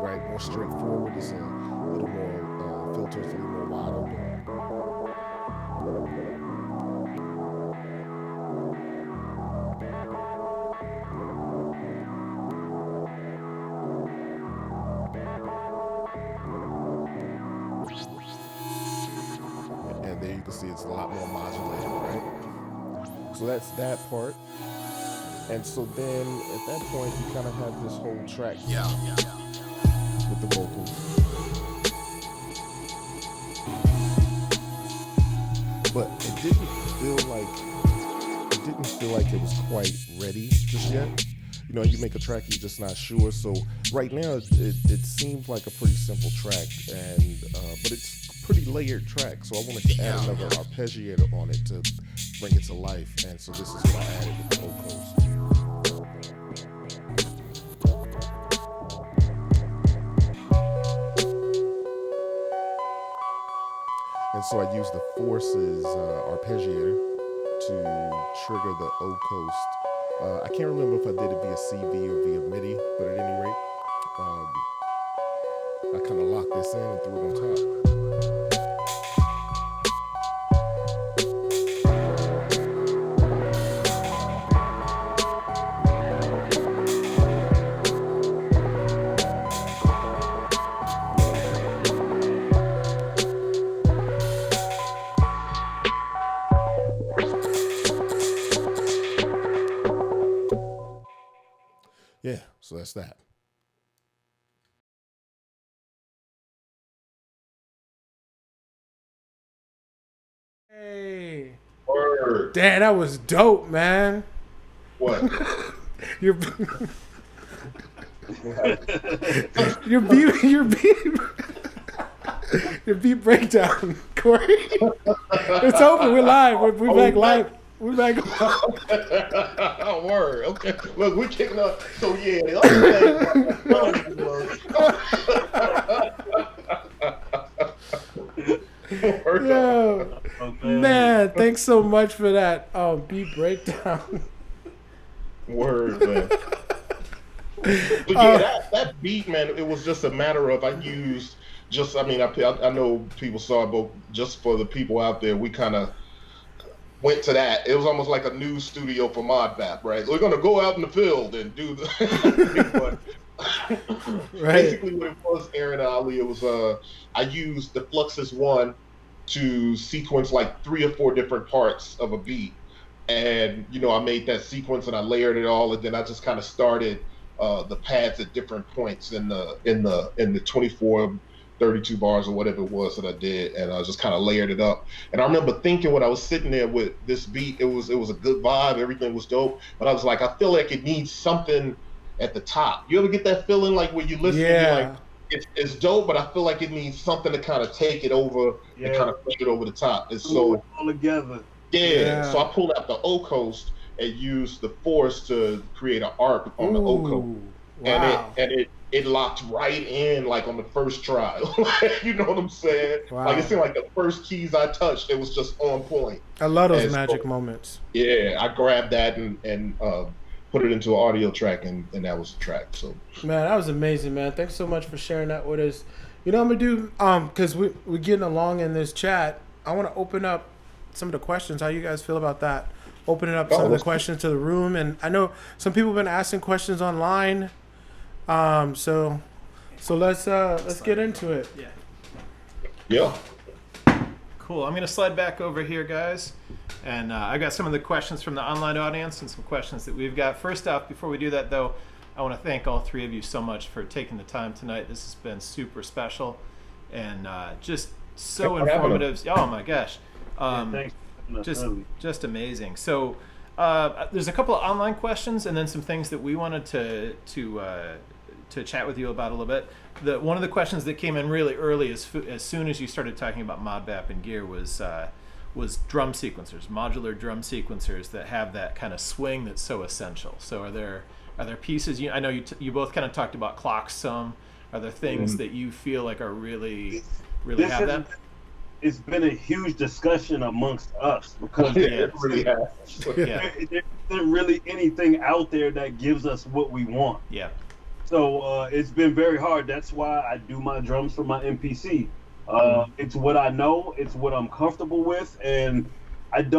Right, more straightforward. It's a little more filters, a little more wide open. There you can see it's a lot more modulated, right? So that's that part. And so then at that point, you kind of have this whole track with the vocals. But it didn't feel like it was quite ready just yet. You know, you make a track, you're just not sure. So right now, it seems like a pretty simple track, and but it's pretty layered track, so I wanted to add another arpeggiator on it to bring it to life, and so this is what I added with the vocals. And so I used the Force's arpeggiator to trigger the O coast. I can't remember if I did it via CV or via MIDI, but at any rate, I kind of locked this in and threw it on top. Yeah, so that's that. Hey. Word. Damn, that was dope, man. What? Your your beat your beat breakdown, Corey. It's over. We're live. We're back live. We're back. Word. Okay. Look, we're kicking up. So yeah, the other thing was. Yo, man, thanks so much for that beat breakdown. Word, man. But yeah, that beat, man, it was just a matter of I used just, I mean, I know people saw it, but just for the people out there, we kind of went to that. It was almost like a news studio for Modbap, right? We're going to go out in the field and do the... Right. Basically what it was, Aaron and Ali, it was, I used the Fluxus One to sequence like 3 or 4 different parts of a beat. And, you know, I made that sequence and I layered it all, and then I just kind of started the pads at different points in the 24, 32 bars or whatever it was that I did, and I just kind of layered it up. And I remember thinking when I was sitting there with this beat, it was a good vibe, everything was dope, but I was like, I feel like it needs something at the top. You ever get that feeling like when you listen, Yeah. you're like, it's dope, but I feel like it needs something to kind of take it over and kind of push it over the top. It's so all together. Yeah, so I pulled out the O coast and used the force to create an arc on the O coast, Wow. and it locked right in like on the first try. You know what I'm saying? Wow. Like it seemed like the first keys I touched, it was just on point. I love those And magic so, moments. Yeah, I grabbed that and put it into an audio track, and that was the track. So Man, that was amazing, man. Thanks so much for sharing that with us. You know what I'm gonna do? Because we're getting along in this chat. I want to open up some of the questions. How you guys feel about that? Opening up some of the questions to the room, and I know some people have been asking questions online. So let's get into it. yeah. Cool. I'm going to slide back over here, guys. And I got some of the questions from the online audience and some questions that we've got. First off, before we do that, though, I want to thank all 3 of you so much for taking the time tonight. This has been super special and just so informative. Oh, my gosh. Thanks. Just amazing. So there's a couple of online questions and then some things that we wanted to chat with you about a little bit. One of the questions that came in really early, as soon as you started talking about Modbap and gear, was drum sequencers, modular drum sequencers that have that kind of swing that's so essential. So are there pieces? I know you both kind of talked about clocks some. Are there things that you feel like are really have that? It's been a huge discussion amongst us because It really has. Yeah. there isn't really anything out there that gives us what we want. Yeah. So it's been very hard. That's why I do my drums for my MPC. It's what I know. It's what I'm comfortable with, and I've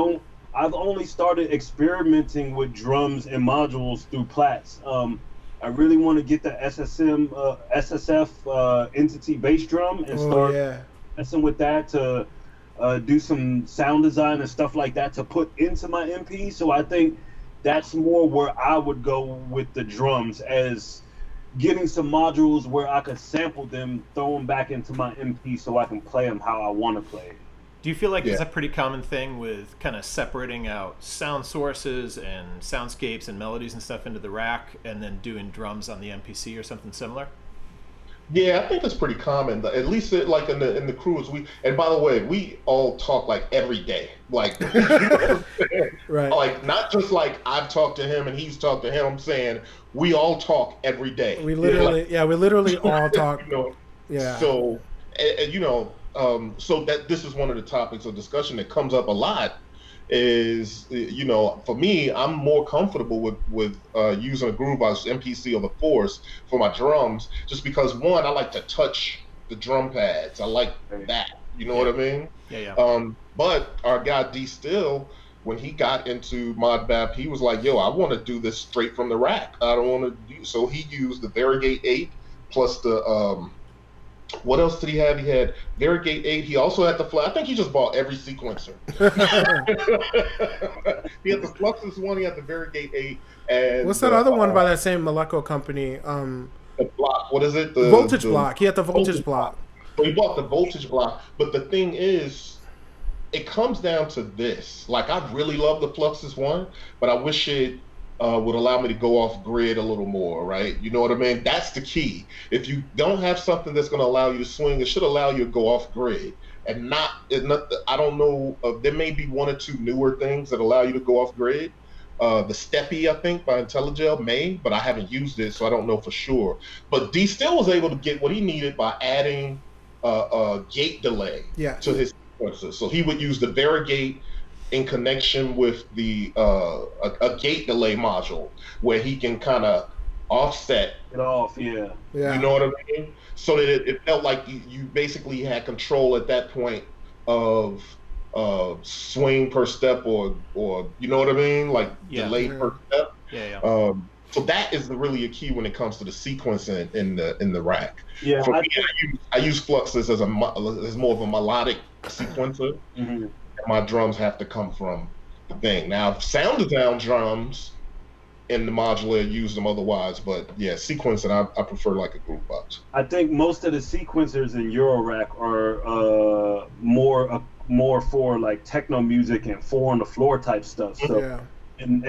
only started experimenting with drums and modules through Platts. I really want to get the SSF entity bass drum and start messing with that to do some sound design and stuff like that to put into my MP. So I think that's more where I would go with the drums, as getting some modules where I could sample them, throw them back into my MP so I can play them how I want to play. Do you feel like it's a pretty common thing with kind of separating out sound sources and soundscapes and melodies and stuff into the rack and then doing drums on the MPC or something similar? Yeah, I think that's pretty common. At least like in the crews, and by the way, we all talk like every day, like you know what I'm saying? Right. Like not just like I've talked to him and he's talked to him. I'm saying we all talk every day. We literally all talk. You know, Yeah. So and, you know, so that this is one of the topics of discussion that comes up a lot. Is, you know, for me, I'm more comfortable with using a Groovehouse MPC over Force for my drums, just because one, I like to touch the drum pads. I like that. You know what I mean? Yeah. But our guy D Still, when he got into Modbap, he was like, "Yo, I want to do this straight from the rack. I don't want to do." So he used the Varigate 8 plus the what else did he have? He had Varigate 8. He also had the I think he just bought every sequencer. He had the Fluxus one. He had the Varigate 8. And what's that other one by that same Moleco company? The block. What is it? The voltage block. He had the voltage block. So he bought the voltage block. But the thing is, it comes down to this. Like, I really love the Fluxus one, but I wish it would allow me to go off grid a little more, right? You know what I mean? That's the key. If you don't have something that's going to allow you to swing, it should allow you to go off grid. And not I don't know, there may be one or two newer things that allow you to go off grid. The Steppy, I think, by IntelliGel may, but I haven't used it, so I don't know for sure. But D still was able to get what he needed by adding a gate delay to his sequencer. So he would use the Varigate in connection with the a gate delay module where he can kind of offset it off, yeah. You know what I mean? So that it felt like you basically had control at that point of swing per step or you know what I mean? Like delay per step. So that is really a key when it comes to the sequencing in the rack. Yeah, for me, I use Fluxus as more of a melodic sequencer. Mm-hmm. My drums have to come from the thing. Now, sound design drums in the modular use them otherwise, but yeah, sequencing I prefer like a group box. I think most of the sequencers in Eurorack are more for like techno music and 4 on the floor type stuff. So and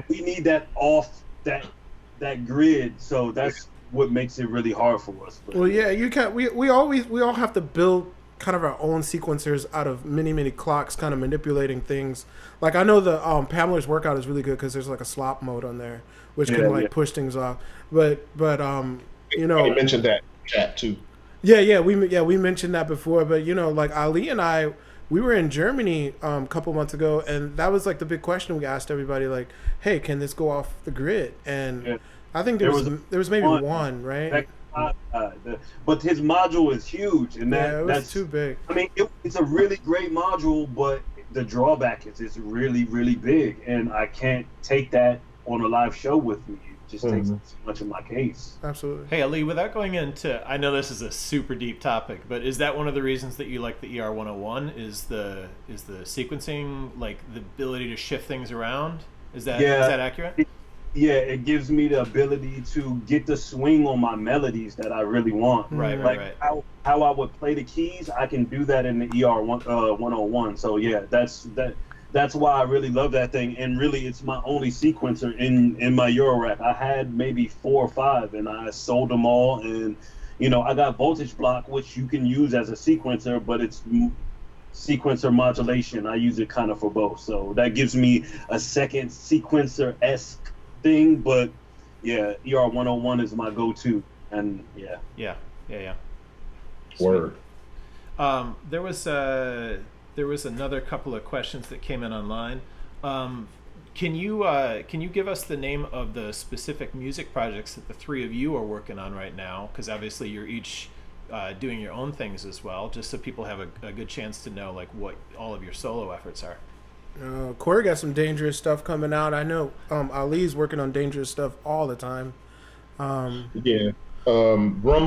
we need that off that grid. So that's what makes it really hard for us. But, well, yeah, you can't. We all have to build kind of our own sequencers out of many clocks, kind of manipulating things. Like I know the Pamela's workout is really good because there's like a slop mode on there, which can push things off. But you know, you mentioned that chat too. We mentioned that before. But you know, like Ali and I, we were in Germany a couple months ago, and that was like the big question we asked everybody, like, hey, can this go off the grid? And I think there was maybe one, right? But his module is huge, and that's too big. I mean, it's a really great module, but the drawback is it's really, really big, and I can't take that on a live show with me. It just takes too much of my case. Absolutely. Hey, Ali, without going into, I know this is a super deep topic, but is that one of the reasons that you like the ER101? Is the sequencing, like the ability to shift things around? Is that accurate? It gives me the ability to get the swing on my melodies that I really want. Right. How I would play the keys, I can do that in the ER101. So yeah, that's why I really love that thing. And really, it's my only sequencer in my Eurorack. I had maybe 4 or 5, and I sold them all. And you know, I got voltage block, which you can use as a sequencer, but it's sequencer modulation. I use it kind of for both. So that gives me a second sequencer-esque thing, but yeah, ER101 is my go-to, and yeah. Word. There was another couple of questions that came in online. Can you give us the name of the specific music projects that the three of you are working on right now? Because obviously you're each doing your own things as well, just so people have a good chance to know like what all of your solo efforts are. Corey got some dangerous stuff coming out. I know Ali's working on dangerous stuff all the time. Rum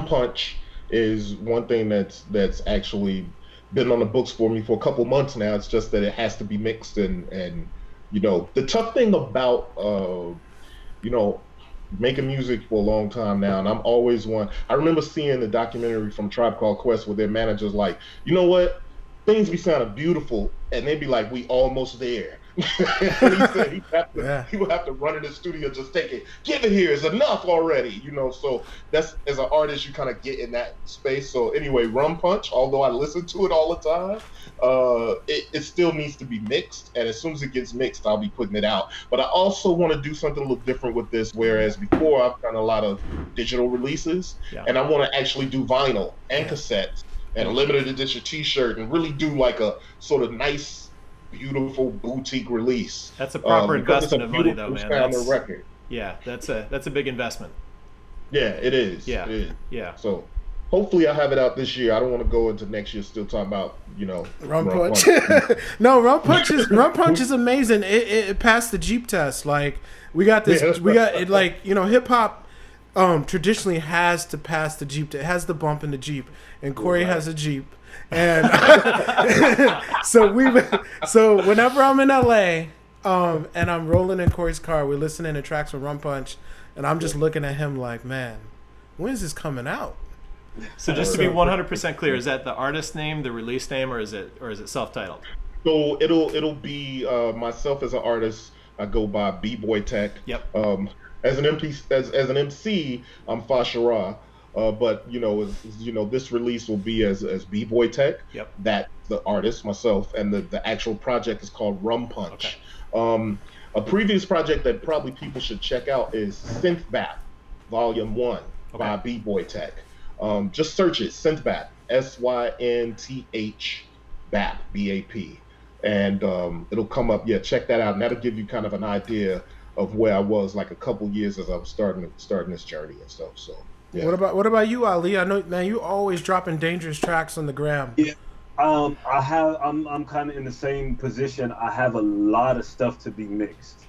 Punch is one thing that's actually been on the books for me for a couple months now. It's just that it has to be mixed and you know, the tough thing about you know, making music for a long time now, and I'm always one. I remember seeing the documentary from Tribe Called Quest where their manager's like, you know what? Things be sounding beautiful, and they'd be like, we almost there. And he said he would have to run in the studio, just take it, give it here, it's enough already, you know. So that's, as an artist, you kind of get in that space. So anyway, Rum Punch, although I listen to it all the time, it still needs to be mixed, and as soon as it gets mixed, I'll be putting it out. But I also want to do something a little different with this, whereas before I've done a lot of digital releases, and I want to actually do vinyl and cassettes and a limited edition t-shirt and really do like a sort of nice, beautiful boutique release. That's a proper investment of money though, man. That's, record. Yeah, that's a big investment. Yeah, it is. Yeah. It is. Yeah. So hopefully I have it out this year. I don't want to go into next year still talking about, you know, Rum Punch. No, Rum Punch is amazing. It passed the Jeep test. Like we got this, we got it. Like, you know, hip hop traditionally has to pass the Jeep. It has the bump in the Jeep, and Corey has a Jeep, and so whenever I'm in LA, and I'm rolling in Corey's car, we're listening to tracks from Rum Punch, and I'm just looking at him like, man, when is this coming out? So just to be 100% clear, is that the artist name, the release name, or is it self-titled? So it'll be myself as an artist. I go by BBoy Tech. Yep. As an an MC, I'm Fashara. But this release will be as BBoy Tech. Yep. That the artist myself, and the actual project is called Rum Punch. Okay. A previous project that probably people should check out is Synthbap Volume 1 by BBoy Tech. Just search it, Synthbap, SYNTH BAP, BAP. And it'll come up. Yeah, check that out, and that'll give you kind of an idea of where I was like a couple years as I was starting this journey and stuff. So yeah. What about you, Ali? I know, man, you always dropping dangerous tracks on the gram. Yeah. I'm kind of in the same position. I have a lot of stuff to be mixed.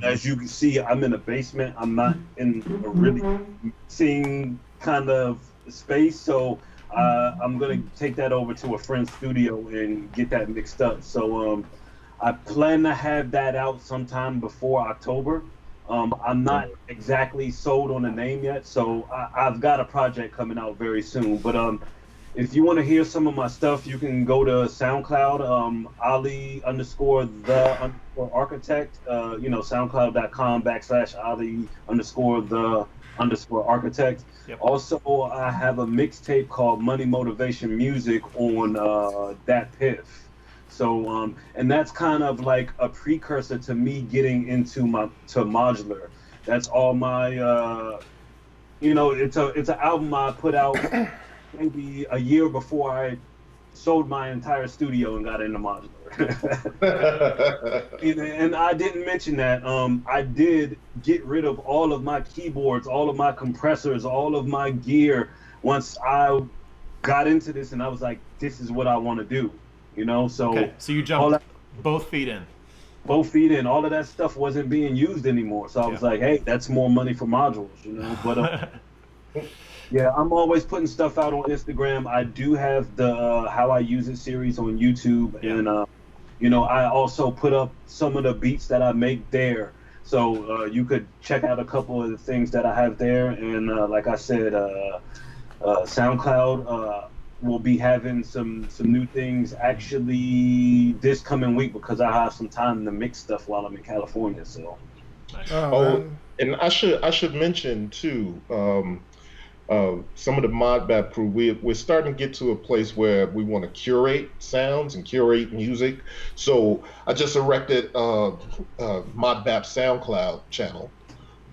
As you can see, I'm in a basement. I'm not in a really mixing kind of space, so I'm gonna take that over to a friend's studio and get that mixed up. So I plan to have that out sometime before October. I'm not exactly sold on the name yet, so I've got a project coming out very soon. But if you want to hear some of my stuff, you can go to SoundCloud, Ali_the_architect, SoundCloud.com/Ali_the_architect. Yep. Also, I have a mixtape called Money Motivation Music on that Piff. So, and that's kind of like a precursor to me getting into modular. That's all my, it's an album I put out maybe a year before I sold my entire studio and got into modular. And I didn't mention that I did get rid of all of my keyboards, all of my compressors, all of my gear once I got into this, and I was like, this is what I want to do. So okay. So you jumped both feet in. Both feet in. All of that stuff wasn't being used anymore. So I was like, hey, that's more money for modules, But yeah, I'm always putting stuff out on Instagram. I do have the How I Use It series on YouTube, and I also put up some of the beats that I make there. So you could check out a couple of the things that I have there. And like I said, SoundCloud. We'll be having some new things actually this coming week because I have some time to mix stuff while I'm in California. So. And I should mention too, some of the Modbap crew. We're starting to get to a place where we want to curate sounds and curate music. So I just erected Modbap SoundCloud channel.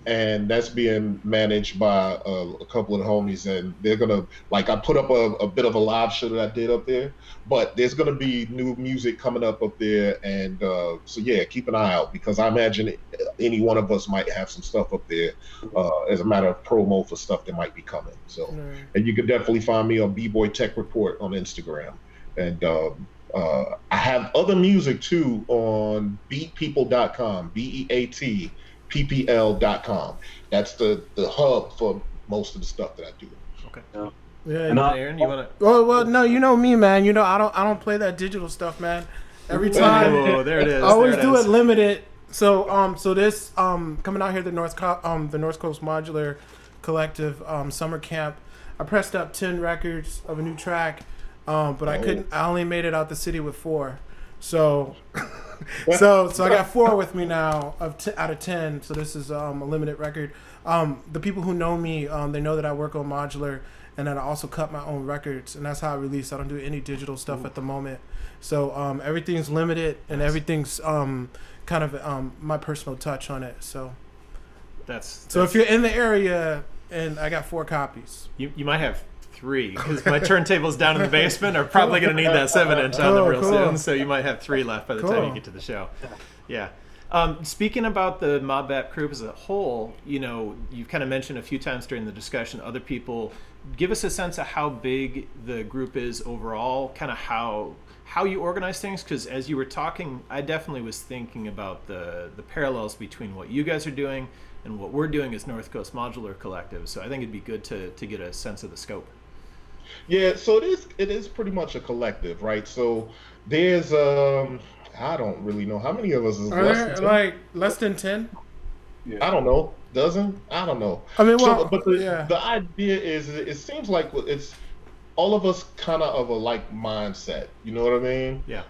And that's being managed by a couple of the homies, and they're gonna I put up a bit of a live show that I did up there, but there's gonna be new music coming up there, and so yeah, keep an eye out because I imagine any one of us might have some stuff up there as a matter of promo for stuff that might be coming. So, and you can definitely find me on BBoy Tech Report on Instagram, and I have other music too on beatpeople.com, BEATPPL.com. That's the hub for most of the stuff that I do. Okay. Yeah. And Aaron, you wanna? Well, no, you know me, man. I don't play that digital stuff, man. Every time. Oh, there it is. I always do it limited. So this coming out here the North Coast Modular Collective summer camp. I pressed up 10 records of a new track, but I couldn't. I only made it out the city with 4. So, so I got 4 with me now out of 10. So this is a limited record. The people who know me, they know that I work on modular and that I also cut my own records, and that's how I release. I don't do any digital stuff at the moment. So everything's limited and everything's kind of my personal touch on it. So that's if you're in the area, and I got 4 copies. You might have 3 because my turntables down in the basement are probably going to need that 7-inch on them real soon. So you might have 3 left by the time you get to the show. Yeah. Speaking about the Modbap group as a whole, you've kind of mentioned a few times during the discussion, other people. Give us a sense of how big the group is overall, kind of how you organize things, because as you were talking, I definitely was thinking about the parallels between what you guys are doing and what we're doing as North Coast Modular Collective. So I think it'd be good to get a sense of the scope. Yeah, so it is pretty much a collective, right? So there's I don't really know how many of us is less than 10. Yeah. I don't know. doesn't. I don't know. I mean, So, well, but yeah. the idea is, it seems like it's all of us kind of a like mindset. You know what I mean? Yeah.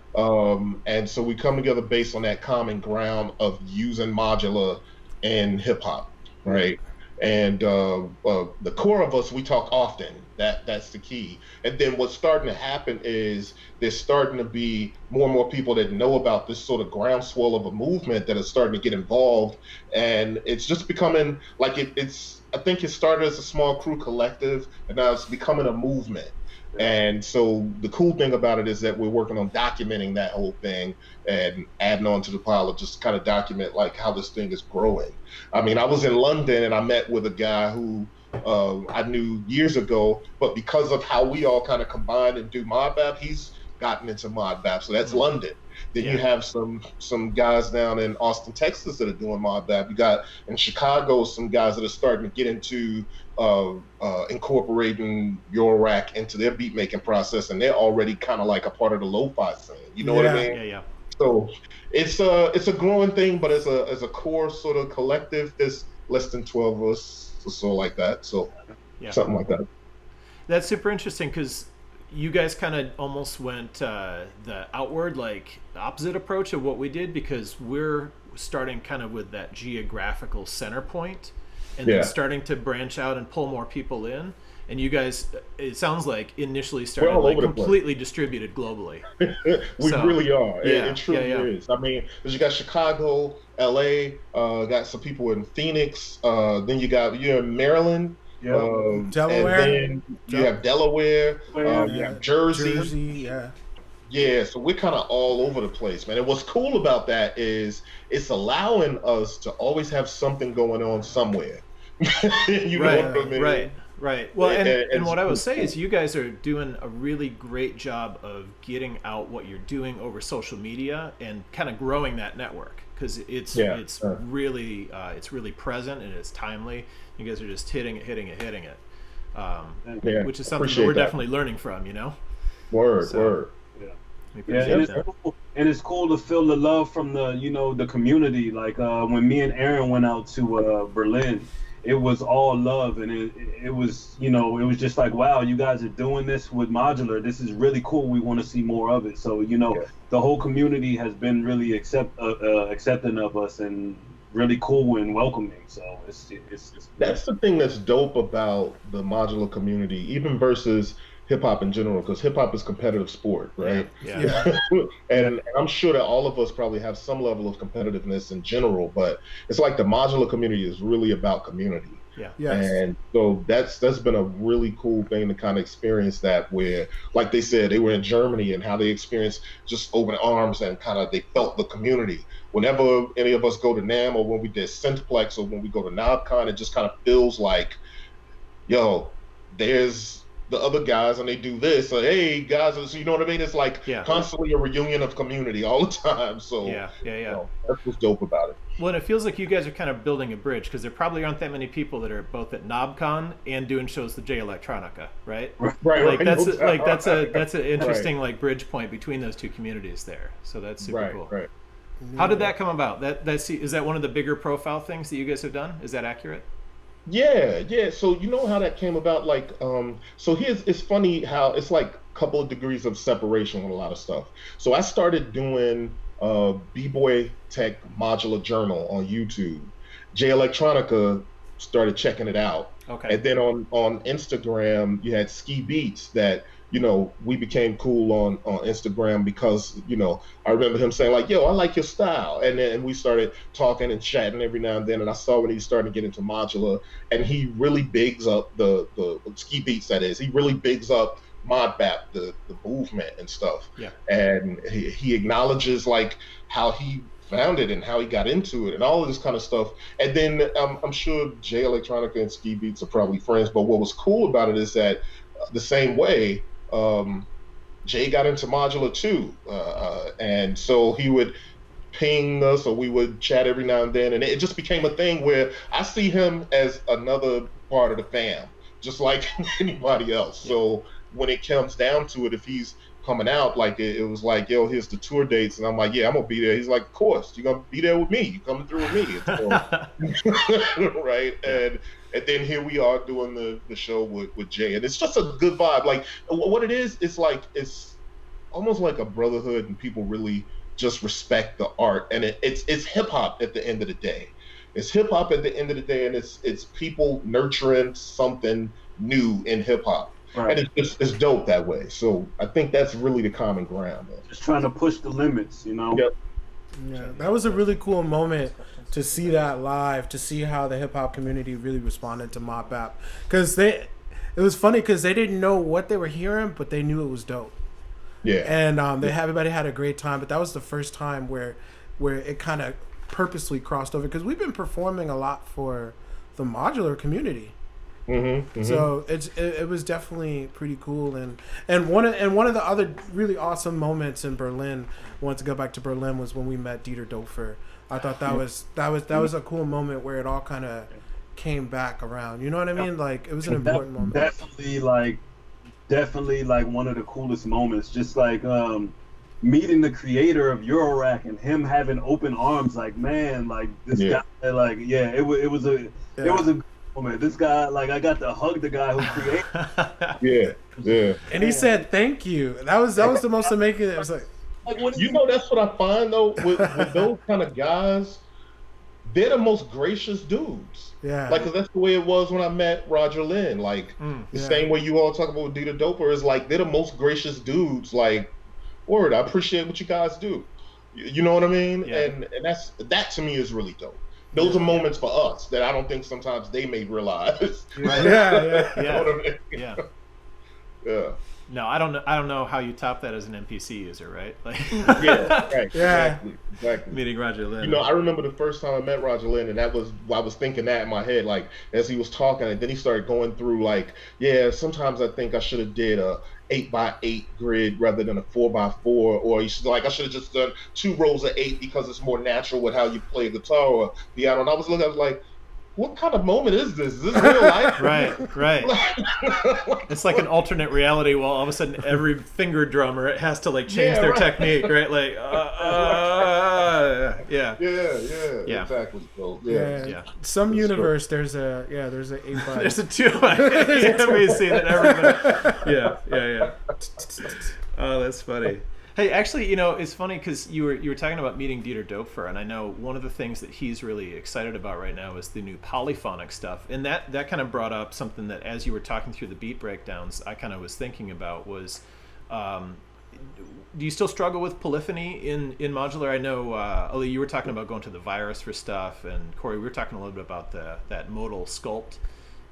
And so we come together based on that common ground of using modular and hip hop, right? And the core of us, we talk often. That's the key. And then what's starting to happen is there's starting to be more and more people that know about this sort of groundswell of a movement that is starting to get involved, and it's just becoming like it's. I think it started as a small crew collective, and now it's becoming a movement. And so the cool thing about it is that we're working on documenting that whole thing and adding on to the pile of just kind of document like how this thing is growing. I mean, I was in London and I met with a guy who I knew years ago, but because of how we all kind of combine and do Modbap, he's gotten into Modbap. So that's London. Then you have some guys down in Austin, Texas that are doing Modbap. You got in Chicago some guys that are starting to get into incorporating AFRORACK into their beat making process, and they're already kind of like a part of the lo-fi scene. You know what I mean? Yeah. So it's a growing thing, but as a core sort of collective, there's less than 12 of us or so like that. So something like that. That's super interesting because you guys kind of almost went the outward, like opposite approach of what we did, because we're starting kind of with that geographical center point and then starting to branch out and pull more people in. And you guys, it sounds like initially started like completely distributed globally. We really are. It truly yeah. is. I mean, because you got Chicago, LA, got some people in Phoenix, then you're in Maryland. Delaware. And then you have Delaware, you have Jersey. Yeah, so we're kind of all over the place, man. And what's cool about that is it's allowing us to always have something going on somewhere. You know what I mean? Right. Well, and what I would say is you guys are doing a really great job of getting out what you're doing over social media and kind of growing that network, because it's really present and it's timely. You guys are just hitting it, which is something that we're definitely learning from. You know. Word. And it's cool to feel the love from the community. Like when me and Aaron went out to Berlin, it was all love, and it was just like, wow, you guys are doing this with modular. This is really cool. We want to see more of it. So the whole community has been really accepting of us and really cool and welcoming. So it's that's the thing that's dope about the modular community, even versus hip hop in general, because hip hop is competitive sport, right? Yeah. And I'm sure that all of us probably have some level of competitiveness in general, but it's like the modular community is really about community. Yeah. Yes. And so that's been a really cool thing to kind of experience that, where, like they said, they were in Germany and how they experienced just open arms and kind of they felt the community. Whenever any of us go to NAMM or when we did Synthplex or when we go to NobCon, it just kind of feels like, yo, there's the other guys and they do this. So, hey, guys, you know what I mean? It's like constantly a reunion of community all the time. So that's what's dope about it. Well, and it feels like you guys are kind of building a bridge, because there probably aren't that many people that are both at NobCon and doing shows with J Electronica, right? Right. That's an interesting like bridge point between those two communities there. So that's super cool. Right. How did that come about? Is that one of the bigger profile things that you guys have done? Is that accurate? Yeah. So you know how that came about? Like, so it's funny how it's like a couple of degrees of separation with a lot of stuff. So I started doing BBoy Tech Modular Journal on YouTube. J Electronica started checking it out. Okay. And then on Instagram, you had Ski Beats that, we became cool on Instagram because, I remember him saying like, yo, I like your style. And then we started talking and chatting every now and then. And I saw when he started to get into modular, and he really bigs up the Ski Beats, that is. He really bigs up Modbap, the movement and stuff. Yeah. And he acknowledges like how he found it and how he got into it and all of this kind of stuff. And then I'm sure J Electronica and Ski Beats are probably friends. But what was cool about it is that the same way, Jay got into modular too, and so he would ping us or we would chat every now and then, and it just became a thing where I see him as another part of the fam, just like anybody else. So when it comes down to it, if he's coming out, like it was like, yo, here's the tour dates, and I'm like, yeah, I'm gonna be there. He's like, of course, you're gonna be there with me. You coming through with me, right? And then here we are doing the show with Jay, and it's just a good vibe. Like what it is, it's like it's almost like a brotherhood, and people really just respect the art, and it's hip hop at the end of the day. It's hip hop at the end of the day, and it's people nurturing something new in hip hop. Right. And it's dope that way. So I think that's really the common ground, man. Just trying to push the limits, you know? Yep. Yeah, that was a really cool moment to see that live, to see how the hip hop community really responded to Modbap. Because it was funny because they didn't know what they were hearing, but they knew it was dope. Yeah. And everybody had a great time, but that was the first time where it kind of purposely crossed over, because we've been performing a lot for the modular community. So it was definitely pretty cool, and one of the other really awesome moments in Berlin, wanted to go back to Berlin, was when we met Dieter Dofer. I thought that was a cool moment where it all kind of came back around. You know what I mean? Like it was an important moment. Definitely like one of the coolest moments. Just like meeting the creator of AFRORACK and him having open arms. Like, man, like this guy. Like, yeah, it was a man, this guy, like, I got to hug the guy who created. Yeah. And he said thank you. That was the most amazing. It was like you know, that's what I find though with those kind of guys. They're the most gracious dudes. Yeah. Like, 'cause that's the way it was when I met Roger Lynn. Like the same way you all talk about with Dieter Doper is like they're the most gracious dudes. Like, word, I appreciate what you guys do. You know what I mean? Yeah. And that to me is really dope. Those are moments for us that I don't think sometimes they may realize. Yeah. You know what I mean? Yeah. No, I don't know how you top that as an NPC user, right? Like, Exactly. Meeting Roger Lynn. You know, I remember the first time I met Roger Lynn, and I was thinking that in my head, like as he was talking, and then he started going through like, yeah, sometimes I think I should have did a 8x8 grid rather than a 4x4, or you should, like, I should have just done 2 rows of 8 because it's more natural with how you play guitar or piano. And I was like, what kind of moment is this? Is this real life? Right. It's like an alternate reality. While all of a sudden, every finger drummer has to like change their technique, right? Like, yeah, exactly. So, Some universe, there's a 8x. There's a 2x NPC that everybody. Yeah. Oh, that's funny. Hey, actually, you know, it's funny because you were talking about meeting Dieter Dofer, and I know one of the things that he's really excited about right now is the new polyphonic stuff, and that kind of brought up something that as you were talking through the beat breakdowns, I kind of was thinking about was, do you still struggle with polyphony in modular? I know, Ali, you were talking about going to the virus for stuff, and Corey, we were talking a little bit about that modal sculpt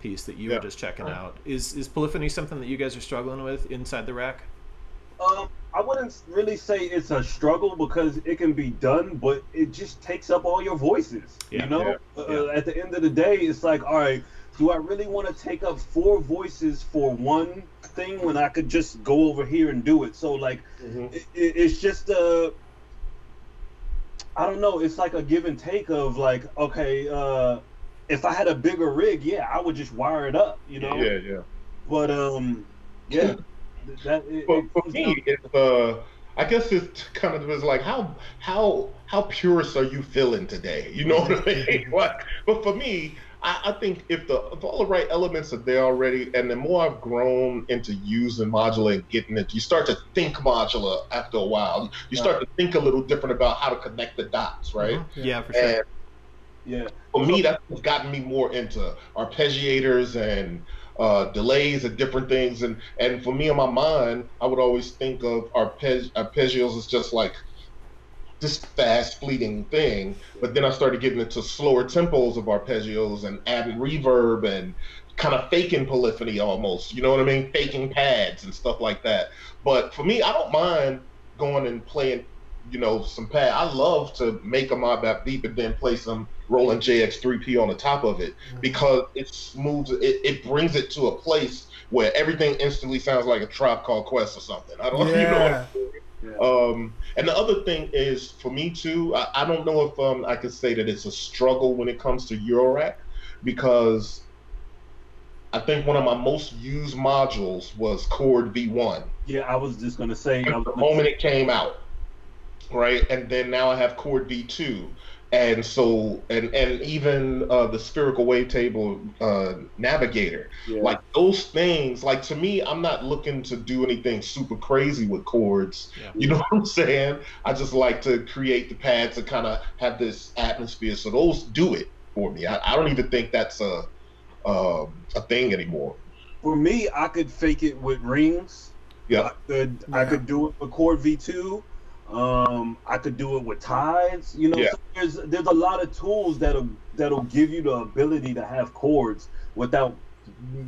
piece that you were just checking out. Is polyphony something that you guys are struggling with inside the rack? I wouldn't really say it's a struggle because it can be done, but it just takes up all your voices. You know, at the end of the day, it's like, all right, do I really want to take up 4 voices for one thing when I could just go over here and do it? So like, it's just I don't know. It's like a give and take of like, okay, if I had a bigger rig, I would just wire it up, you know? Yeah. But for me, I guess it kind of was like how purist are you feeling today? You know what I mean? But for me, I think if all the right elements are there already, and the more I've grown into using modular and getting it, you start to think modular after a while. You start to think a little different about how to connect the dots, right? Yeah, for sure. And for me, that's gotten me more into arpeggiators and delays and different things, and for me in my mind, I would always think of arpeggios as just like this fast fleeting thing, but then I started getting into slower tempos of arpeggios and adding reverb and kind of faking polyphony almost, you know what I mean, faking pads and stuff like that. But for me, I don't mind going and playing, you know, some pad. I love to make a Modbap beat and then play some Roland JX3P on the top of it, because it smooths it brings it to a place where everything instantly sounds like a Tribe Called Quest or something. I don't know. And the other thing is, for me too, I don't know if I could say that it's a struggle when it comes to AFRORACK, because I think one of my most used modules was Chord V1. Yeah, I was just gonna say. The moment it came out, right? And then now I have chord V2. And so, and even the spherical wavetable navigator, Yeah. like those things, like to me, I'm not looking to do anything super crazy with chords. Yeah. You know what I'm saying? I just like to create the pads to kind of have this atmosphere. So those do it for me. I don't even think that's a thing anymore. For me, I could fake it with rings. Yeah. I could do it with chord V2. I could do it with tides. You know, so there's a lot of tools that'll give you the ability to have chords without,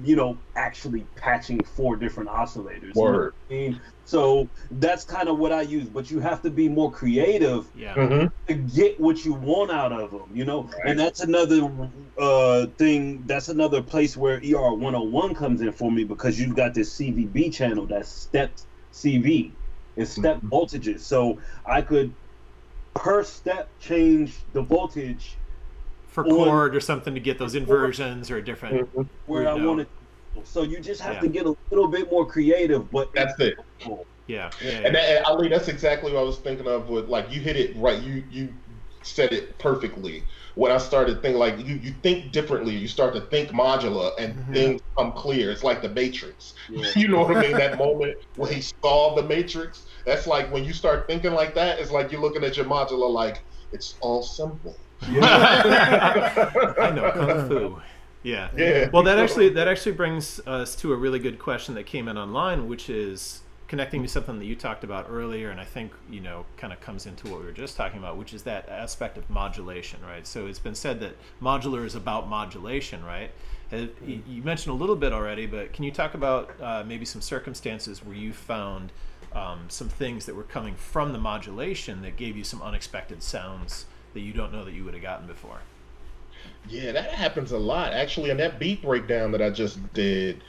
you know, actually patching 4 different oscillators. Word. You know what I mean? So that's kind of what I use, but you have to be more creative to get what you want out of them, you know? Right. And that's another thing, that's another place where ER 101 comes in for me, because you've got this CVB channel that's stepped CV. It's step voltages. So I could per step change the voltage for chord or something to get those inversions or different where I want it. So you just have to get a little bit more creative, but that's it. Yeah. And Ali, that's exactly what I was thinking of. With like, you hit it right. You said it perfectly. When I started thinking, like, you think differently. You start to think modular, and things come clear. It's like the Matrix. Yeah. You know what I mean? That moment when he saw the Matrix. That's like when you start thinking like that. It's like you're looking at your modular like it's all simple. Yeah. I know Kung Fu. Yeah. Well, that actually brings us to a really good question that came in online, which is connecting to something that you talked about earlier, and I think, you know, kind of comes into what we were just talking about, which is that aspect of modulation, right? So it's been said that modular is about modulation, right? You mentioned a little bit already, but can you talk about maybe some circumstances where you found some things that were coming from the modulation that gave you some unexpected sounds that you don't know that you would have gotten before? Yeah, that happens a lot. Actually, in that beat breakdown that I just did,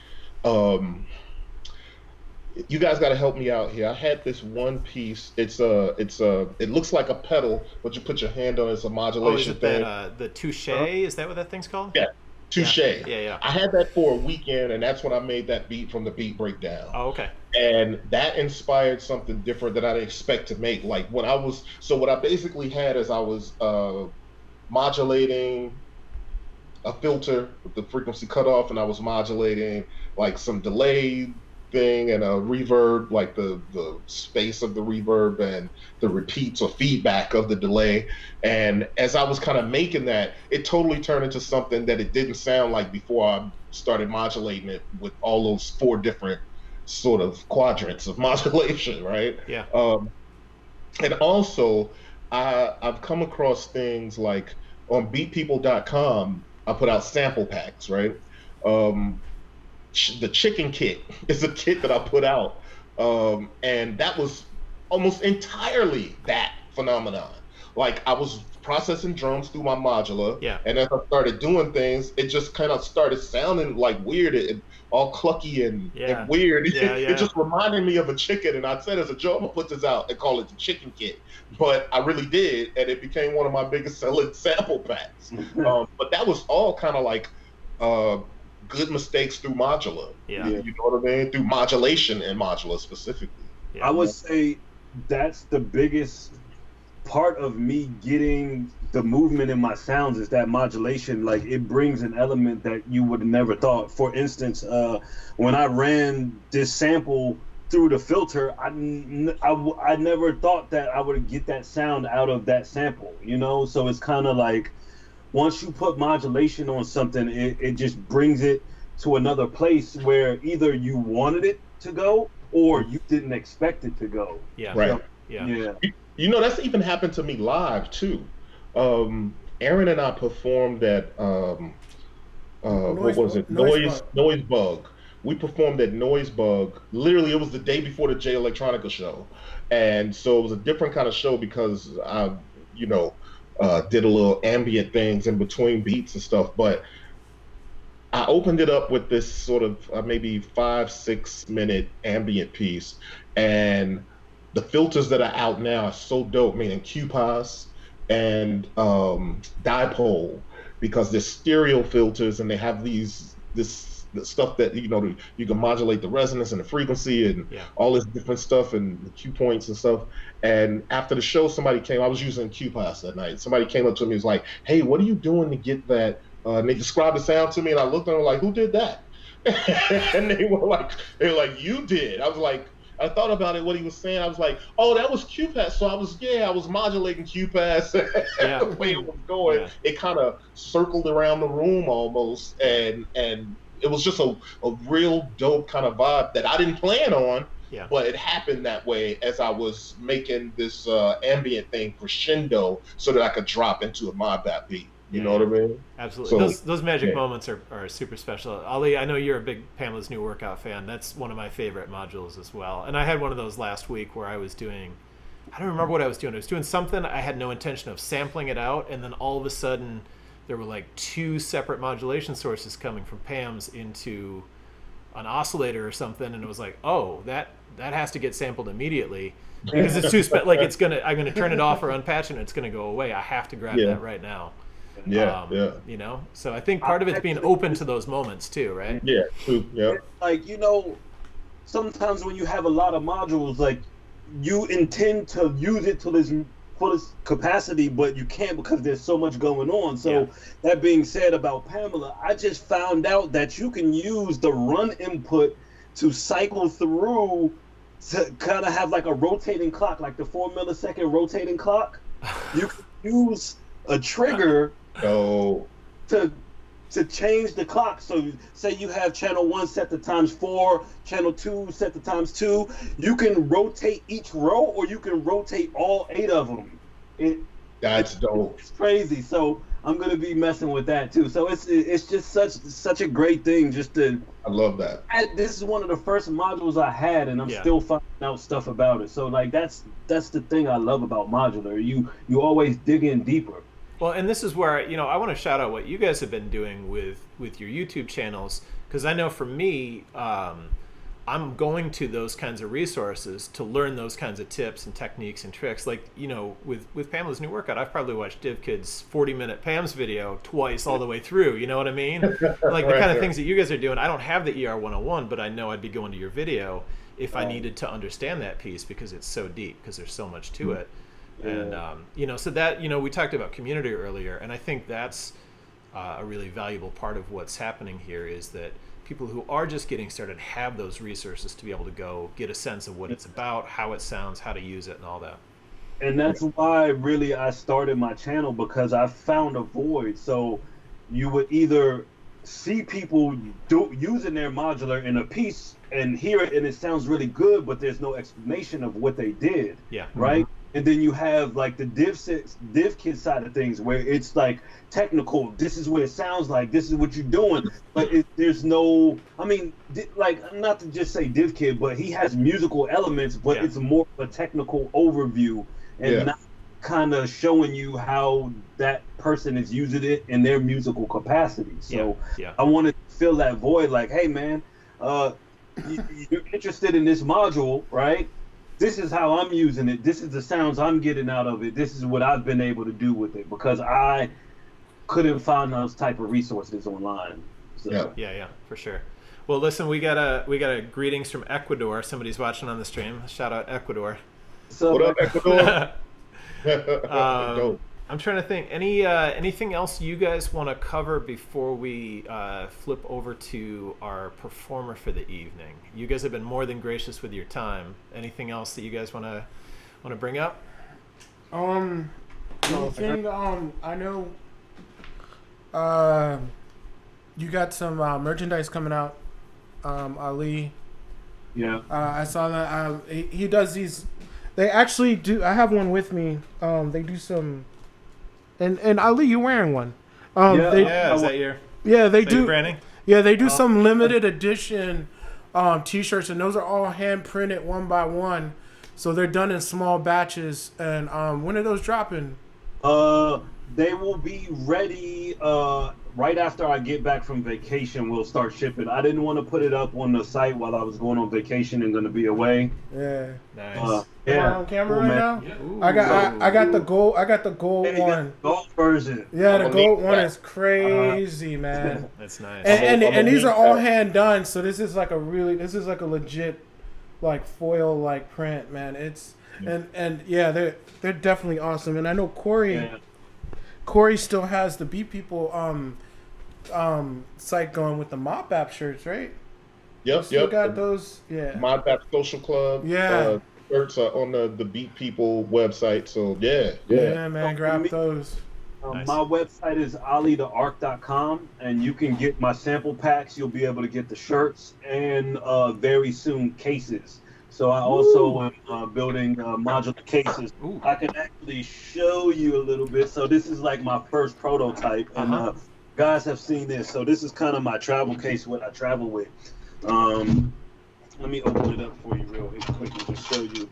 you guys got to help me out here. I had this one piece. It looks like a pedal, but you put your hand on it. It's a modulation thing. The touche? Is that what that thing's called? Yeah, touche. Yeah. I had that for a weekend, and that's when I made that beat from the beat breakdown. Oh, okay. And that inspired something different that I didn't expect to make. Like when I was, so what I basically had is I was modulating a filter with the frequency cut off, and I was modulating like some delay thing and a reverb, like the space of the reverb and the repeats or feedback of the delay. And as I was kind of making that, it totally turned into something that it didn't sound like before I started modulating it with all those 4 different sort of quadrants of modulation, right? Yeah. And also, I've come across things like on beatpeople.com, I put out sample packs, right? The chicken kit is a kit that I put out, and that was almost entirely that phenomenon. Like, I was processing drums through my modular, and as I started doing things, it just kind of started sounding like weird and all clucky and weird. It just reminded me of a chicken, and I said as a joke, I'm gonna put this out and call it the chicken kit. But I really did, and it became one of my biggest selling sample packs. But that was all kind of like good mistakes through modular. Yeah. You know what I mean? Through modulation and modular specifically. Yeah. I would say that's the biggest part of me getting the movement in my sounds is that modulation. Like, it brings an element that you would have never thought. For instance, when I ran this sample through the filter, I never thought that I would get that sound out of that sample, you know? So it's kind of like, once you put modulation on something, it just brings it to another place where either you wanted it to go or you didn't expect it to go. Yeah. Right. So, yeah. You know, that's even happened to me live too. Aaron and I performed at what was it? Noise Bug. We performed at Noise Bug. Literally, it was the day before the J Electronica show, and so it was a different kind of show because I, did a little ambient things in between beats and stuff. But I opened it up with this sort of maybe 5-6 minute ambient piece, and the filters that are out now are so dope, meaning QPAS and dipole, because they're stereo filters and they have this the stuff that you can modulate the resonance and the frequency and all this different stuff and the cue points and stuff. And after the show, somebody came. I was using QPass that night. Somebody came up to me and was like, "Hey, what are you doing to get that?" And they described the sound to me, and I looked at them like, "Who did that?" And they were like, "You did." I was like, I thought about it, what he was saying. I was like, "Oh, that was QPass." So I was modulating QPass. The way it was going, it kind of circled around the room almost, and it was just a real dope kind of vibe that I didn't plan on. Yeah. But it happened that way as I was making this ambient thing crescendo so that I could drop into a Modbap beat. You know what I mean? Absolutely. So, those magic moments are super special. Ali, I know you're a big Pamela's New Workout fan. That's one of my favorite modules as well. And I had one of those last week where I was doing, I don't remember what I was doing. I was doing something. I had no intention of sampling it out. And then all of a sudden, there were like 2 separate modulation sources coming from Pam's into an oscillator or something. And it was like, oh, that has to get sampled immediately. Because it's too I'm gonna turn it off or unpatch it and it's gonna go away. I have to grab that right now. So I think part of it's being open to those moments too, right? Like, sometimes when you have a lot of modules, like, you intend to use it to this fullest capacity, but you can't because there's so much going on. So that being said about Pamela, I just found out that you can use the run input to cycle through to kind of have like a rotating clock, like the 4 millisecond rotating clock. You can use a trigger to change the clock. So say you have channel 1 set to ×4, channel 2 set to ×2. You can rotate each row, or you can rotate all 8 of them. That's dope. It's crazy. So I'm gonna be messing with that too. So it's just such a great thing. I love that. This is one of the first modules I had, and I'm still finding out stuff about it. So like that's the thing I love about modular. You always dig in deeper. Well, and this is where I want to shout out what you guys have been doing with your YouTube channels, because I know for me, I'm going to those kinds of resources to learn those kinds of tips and techniques and tricks. Like, with Pamela's New Workout, I've probably watched DivKid's 40-minute Pam's video twice all the way through. You know what I mean? Like the kind of things that you guys are doing. I don't have the ER 101, but I know I'd be going to your video if I needed to understand that piece, because it's so deep, because there's so much to it. And so that we talked about community earlier, and I think that's a really valuable part of what's happening here, is that people who are just getting started have those resources to be able to go get a sense of what it's about, how it sounds, how to use it, and all that. And that's why really I started my channel, because I found a void. So you would either see people using their modular in a piece and hear it and it sounds really good, but there's no explanation of what they did. Right? And then you have like the div kit side of things, where it's like technical. This is what it sounds like. This is what you're doing. But there's no, like, not to just say div kit, but he has musical elements, but it's more of a technical overview and not kind of showing you how that person is using it in their musical capacity. So I wanted to fill that void. Like, hey man, you're interested in this module, right? This is how I'm using it. This is the sounds I'm getting out of it. This is what I've been able to do with it, because I couldn't find those type of resources online. So. Yeah, for sure. Well, listen, we got a greetings from Ecuador. Somebody's watching on the stream. Shout out Ecuador. So, what up, Ecuador? Dope. I'm trying to think. Anything else you guys want to cover before we flip over to our performer for the evening? You guys have been more than gracious with your time. Anything else that you guys want to bring up? Anything? I know. You got some merchandise coming out, Ali. Yeah. I saw that. He does these. They actually do. I have one with me. They do some. And Ali, you're wearing one. Is that your? Yeah, they do. Branding? Yeah, they do some limited edition T-shirts, and those are all hand printed one by one. So they're done in small batches. And when are those dropping? They will be ready right after I get back from vacation. We'll start shipping. I didn't want to put it up on the site while I was going on vacation and going to be away. Yeah. Nice. Yeah. On camera right now. Ooh. I got the gold. I got the gold one. Gold version. Yeah, the gold one is crazy, man. That's nice. And these are all hand done. So this is like a legit, like foil like print, man. It's and yeah, they're definitely awesome. And I know Corey still has the Beat People site going with the Modbap shirts, right? Yep. Still got those. Yeah. Modbap Social Club. Yeah. Shirts are on the Beat People website. So yeah. Man, grab those. Nice. My website is alitheark.com, and you can get my sample packs. You'll be able to get the shirts and very soon cases. So I also am building modular cases. Ooh. I can actually show you a little bit. So this is like my first prototype, and guys have seen this. So this is kind of my travel case, what I travel with. Let me open it up for you real quick and just show you.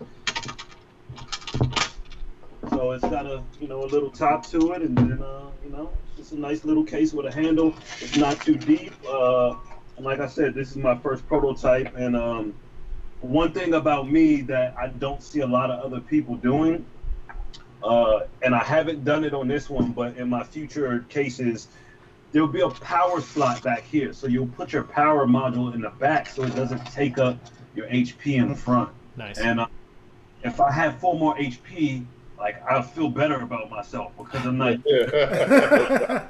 So it's got a little top to it, and then it's just a nice little case with a handle. It's not too deep. And like I said, this is my first prototype, and one thing about me that I don't see a lot of other people doing, and I haven't done it on this one, but in my future cases, there'll be a power slot back here. So you'll put your power module in the back so it doesn't take up your HP in the front. Nice. And if I have 4 more HP, like, I'll feel better about myself because I'm not. It's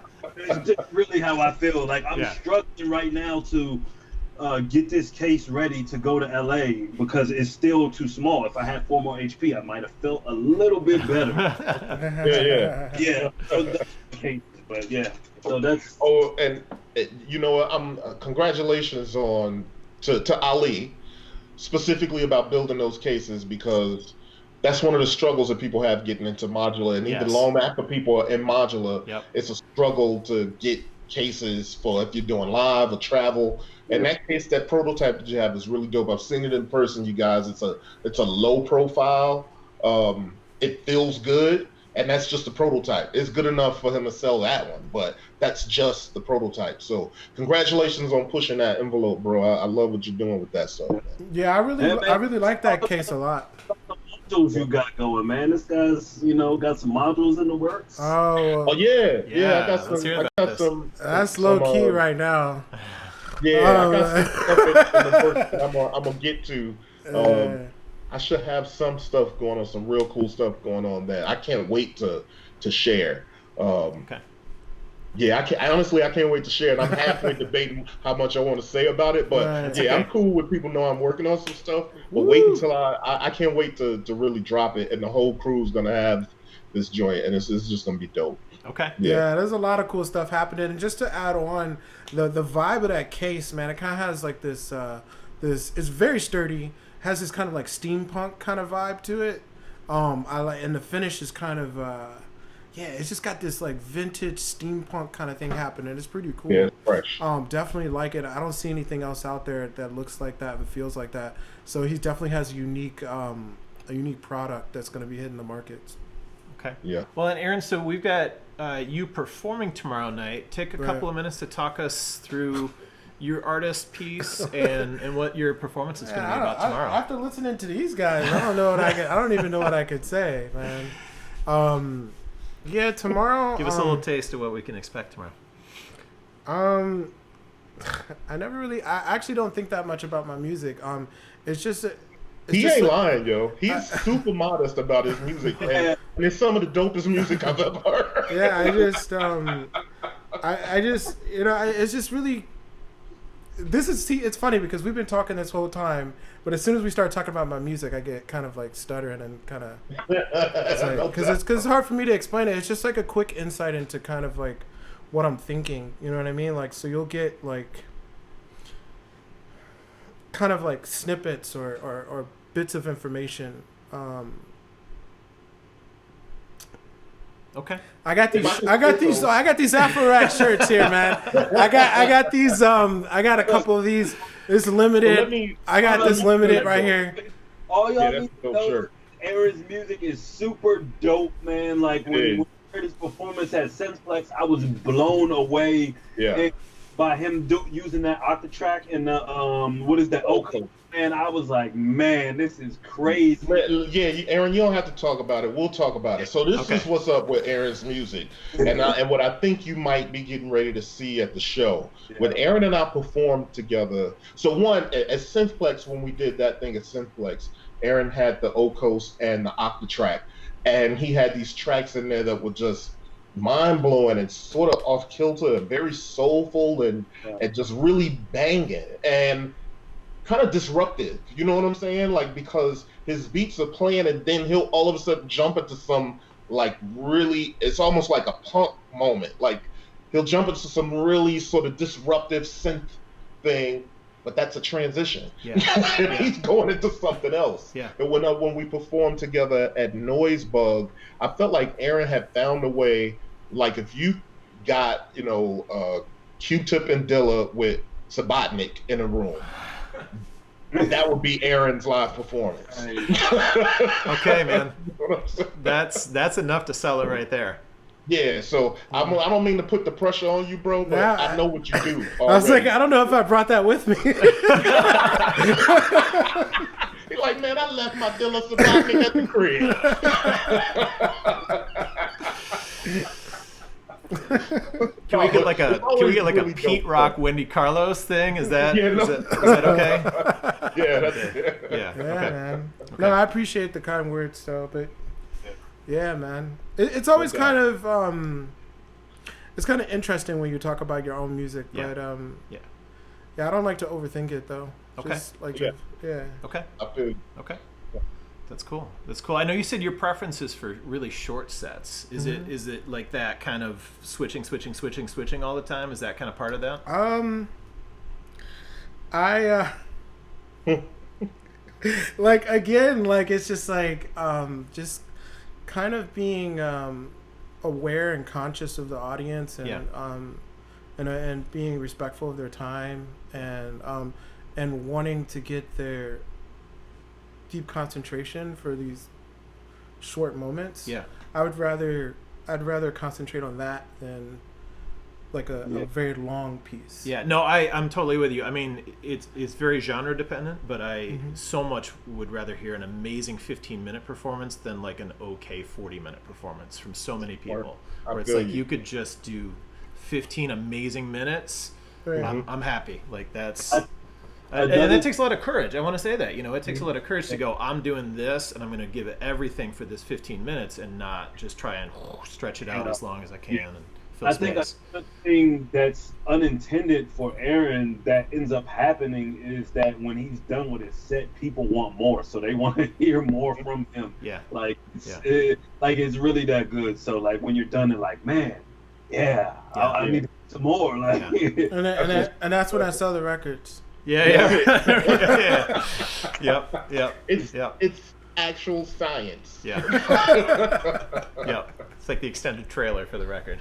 just really how I feel. Like, I'm struggling right now to get this case ready to go to LA because it's still too small. If I had 4 more HP, I might have felt a little bit better. Yeah. So that's the case, but yeah. So that's. Oh, and you know what? Congratulations to Ali, specifically about building those cases, because that's one of the struggles that people have getting into modular, and even long after people are in modular, it's a struggle to get cases for if you're doing live or travel. And that case, that prototype that you have is really dope. I've seen it in person, you guys. It's a low profile. It feels good, and that's just a prototype. It's good enough for him to sell that one, but that's just the prototype. So congratulations on pushing that envelope, bro. I love what you're doing with that stuff. Man. Yeah, I really like that case a lot. Modules you got going, man. This guy's, got some modules in the works. Oh yeah. I got some. That's low key right now. Yeah, I got some stuff in the works that I'm gonna get to. I should have some stuff going on, some real cool stuff going on that I can't wait to share. Okay. Yeah, I honestly can't wait to share it. I'm halfway debating how much I want to say about it, but I'm cool with people know I'm working on some stuff. But wait until I can't wait to really drop it, and the whole crew's gonna have this joint, and it's just gonna be dope. Okay. Yeah, there's a lot of cool stuff happening, and just to add on, the vibe of that case, man, it kind of has like this it's very sturdy, has this kind of like steampunk kind of vibe to it. I like, and the finish is kind of it's just got this like vintage steampunk kind of thing happening. It's pretty cool. Yeah, it's fresh. Definitely like it. I don't see anything else out there that looks like that, that feels like that. So he definitely has a unique product that's going to be hitting the markets. Okay. Yeah. Well, and Aaron, so we've got you performing tomorrow night. Take a couple of minutes to talk us through your artist piece and what your performance is going to be about tomorrow. After listening to these guys, I don't even know what I could say, man. Yeah, tomorrow. Give us a little taste of what we can expect tomorrow. I actually don't think that much about my music. It's just. He ain't lying, yo. He's super modest about his music, man. And it's some of the dopest music I've ever heard. Yeah, it's just really. It's funny because we've been talking this whole time, but as soon as we start talking about my music, I get kind of like stuttering and kind of because it's hard for me to explain it. It's just like a quick insight into kind of like what I'm thinking. You know what I mean? Like, so you'll get like kind of like snippets or bits of information. Okay. I got these AFRORACK shirts here, man. I got these. I got a couple of these. This limited. I got this limited right here. All y'all need to know, Aaron's music is super dope, man. Like when we heard this performance at Sensplex, I was blown away by him using that octatrack and the what is that? Okay. And I was like, man, this is crazy. Yeah, Aaron, you don't have to talk about it. We'll talk about it. So this is what's up with Aaron's music, and what I think you might be getting ready to see at the show. When Aaron and I performed together, so one at Synthplex, when we did that thing at Synthplex, Aaron had the Ocos and the Octatrack, and he had these tracks in there that were just mind-blowing and sort of off kilter and very soulful and just really banging and kind of disruptive, you know what I'm saying? Like, because his beats are playing and then he'll all of a sudden jump into some like really, it's almost like a punk moment. Like he'll jump into some really sort of disruptive synth thing, but that's a transition. He's going into something else. And when we performed together at Noise Bug, I felt like Aaron had found a way, like if you got, you know, Q-Tip and Dilla with Sabatnik in a room, that would be Aaron's live performance. Okay, man. That's enough to sell it right there. Yeah, so I don't mean to put the pressure on you, bro, but I know what you do already. I was like, I don't know if I brought that with me. He's like, man, I left my Dilla Sabatnik at the crib. Can we get like a really Pete Rock Wendy Carlos thing? Is that is that okay? Yeah, man. Okay. No, I appreciate the kind words though, but yeah, man, it's always kind of it's kind of interesting when you talk about your own music, but I don't like to overthink it though. Okay. Just like Okay. I feel okay. That's cool. That's cool. I know you said your preference is for really short sets. Is it like that kind of switching all the time? Is that kind of part of that? I like again, like it's just like just kind of being aware and conscious of the audience and and being respectful of their time and wanting to get their deep concentration for these short moments. I'd rather concentrate on that than like a very long piece. No, I'm totally with you. I mean, it's very genre dependent, but I so much would rather hear an amazing 15-minute performance than like an okay 40-minute performance from so many people. Where it's like you could just do 15 amazing minutes. I'm happy. Like that's. And that takes a lot of courage. I want to say that, it takes a lot of courage to go, I'm doing this and I'm going to give it everything for this 15 minutes and not just try and stretch it out as long as I can and fill space. I think the thing that's unintended for Aaron that ends up happening is that when he's done with his set, people want more. So they want to hear more from him. It's really that good. So like when you're done, they're like, man, I need some more. Like, and that's when I sell the records. Yep. It's actual science. Yep. It's like the extended trailer for the record.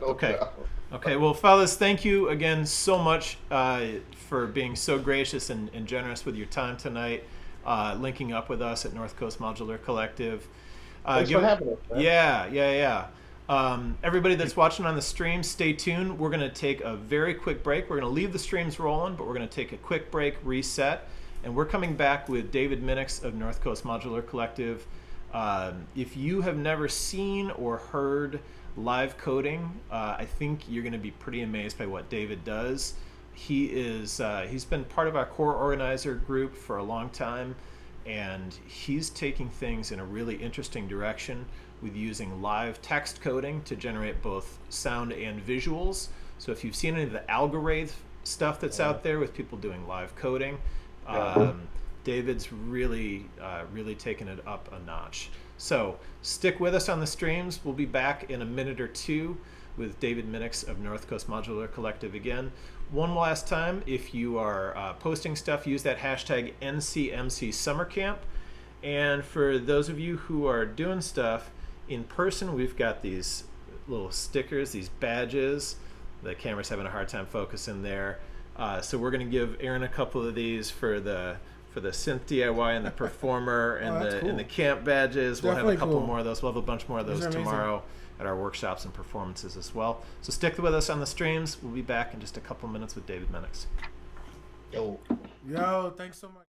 Okay. Well, fellas, thank you again so much for being so gracious and generous with your time tonight, linking up with us at North Coast Modular Collective. Thanks for having us, man. Everybody that's watching on the stream, stay tuned. We're going to take a very quick break. We're going to leave the streams rolling, but we're going to take a quick break, reset, and we're coming back with David Minix of North Coast Modular Collective. If you have never seen or heard live coding, I think you're going to be pretty amazed by what David does. He's been part of our core organizer group for a long time, and he's taking things in a really interesting direction with using live text coding to generate both sound and visuals. So if you've seen any of the Algorave stuff that's out there with people doing live coding, David's really taken it up a notch. So stick with us on the streams. We'll be back in a minute or two with David Minix of North Coast Modular Collective again. One last time, if you are posting stuff, use that hashtag NCMC Summer Camp. And for those of you who are doing stuff in person, we've got these little stickers, these badges. The camera's having a hard time focusing there. So we're going to give Aaron a couple of these for the for the synth DIY and the performer and that's cool. and the camp badges. We'll have Definitely a couple cool. more of those. We'll have a bunch more of These those are amazing. tomorrow at our workshops and performances as well. So stick with us on the streams. We'll be back in just a couple minutes with David Menix. Yo, thanks so much.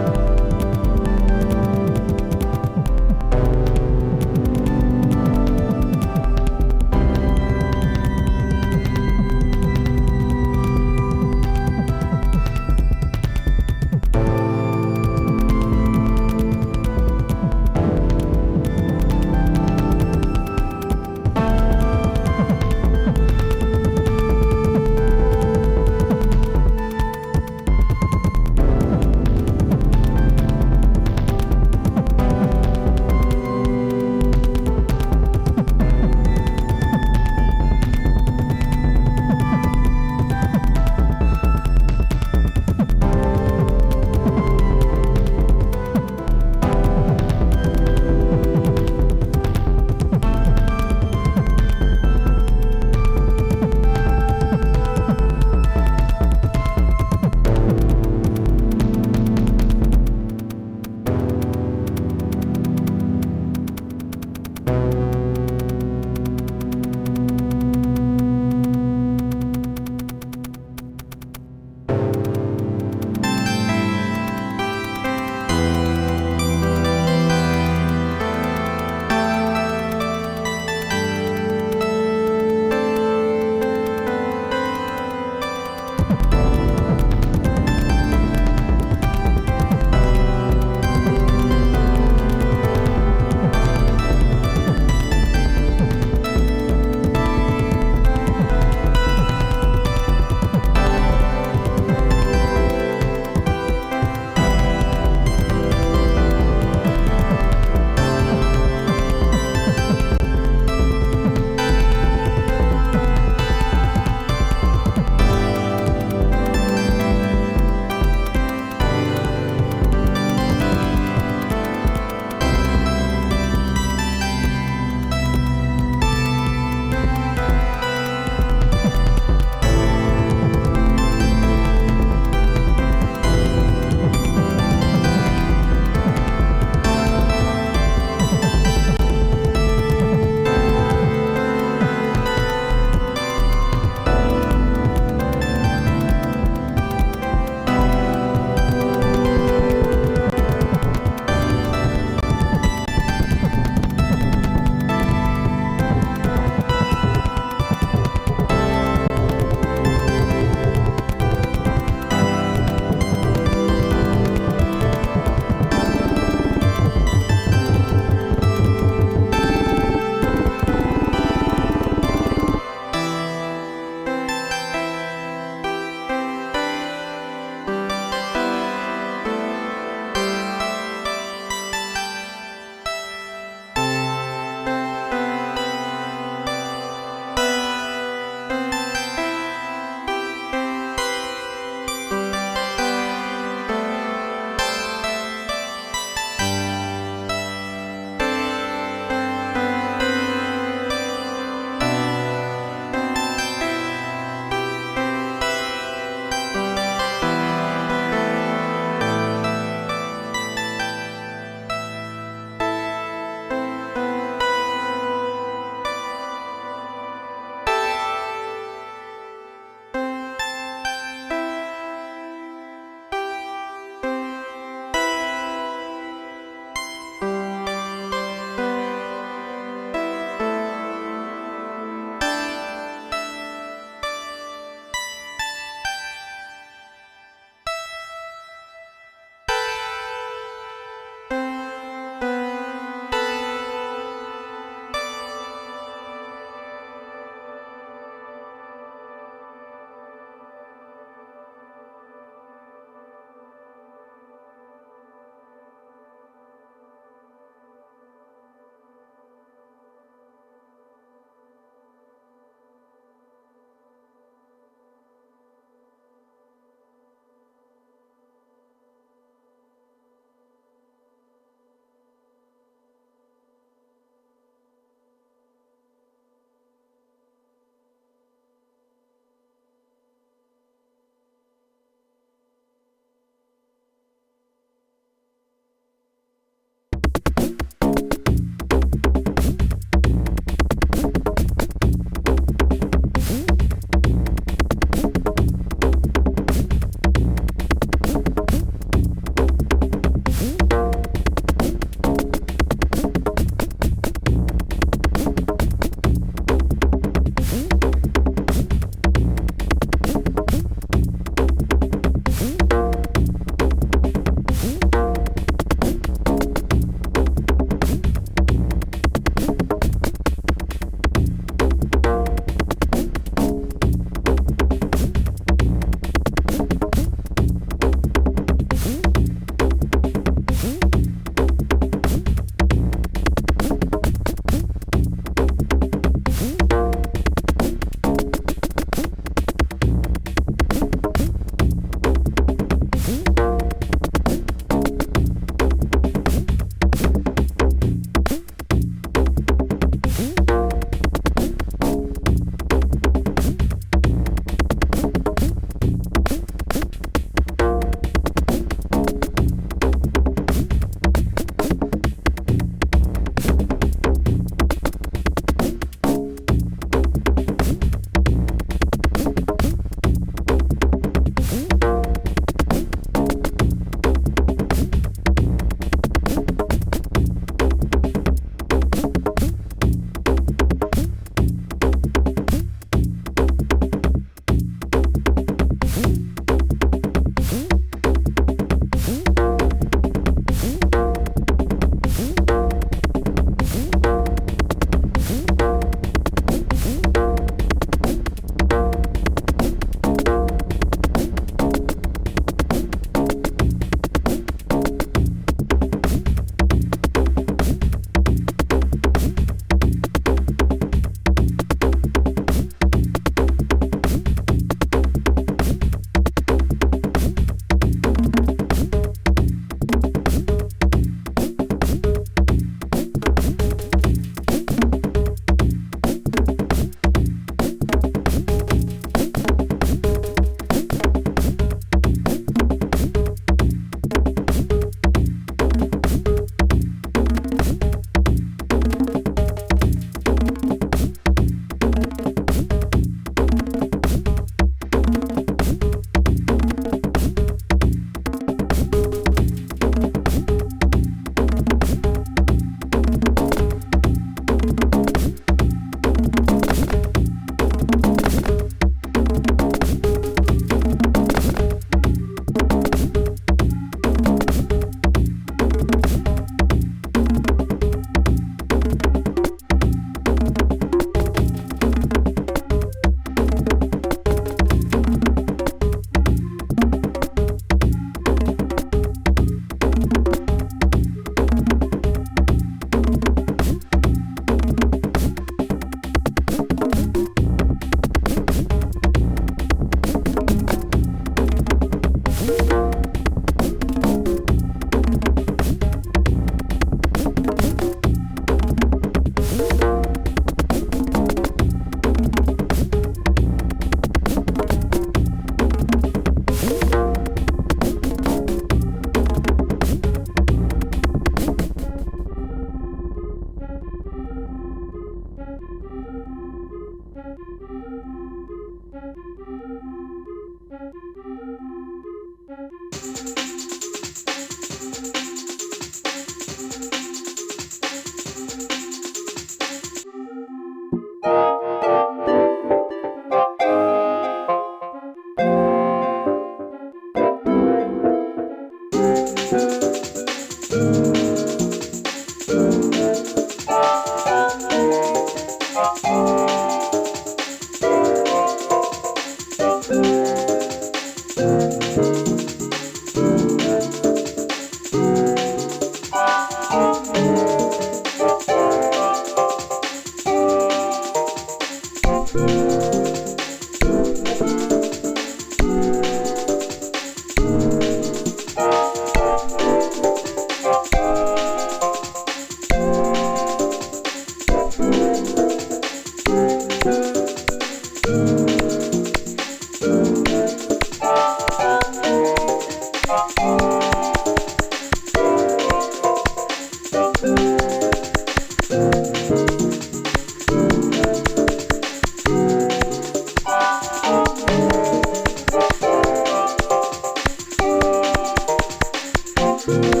Thank you.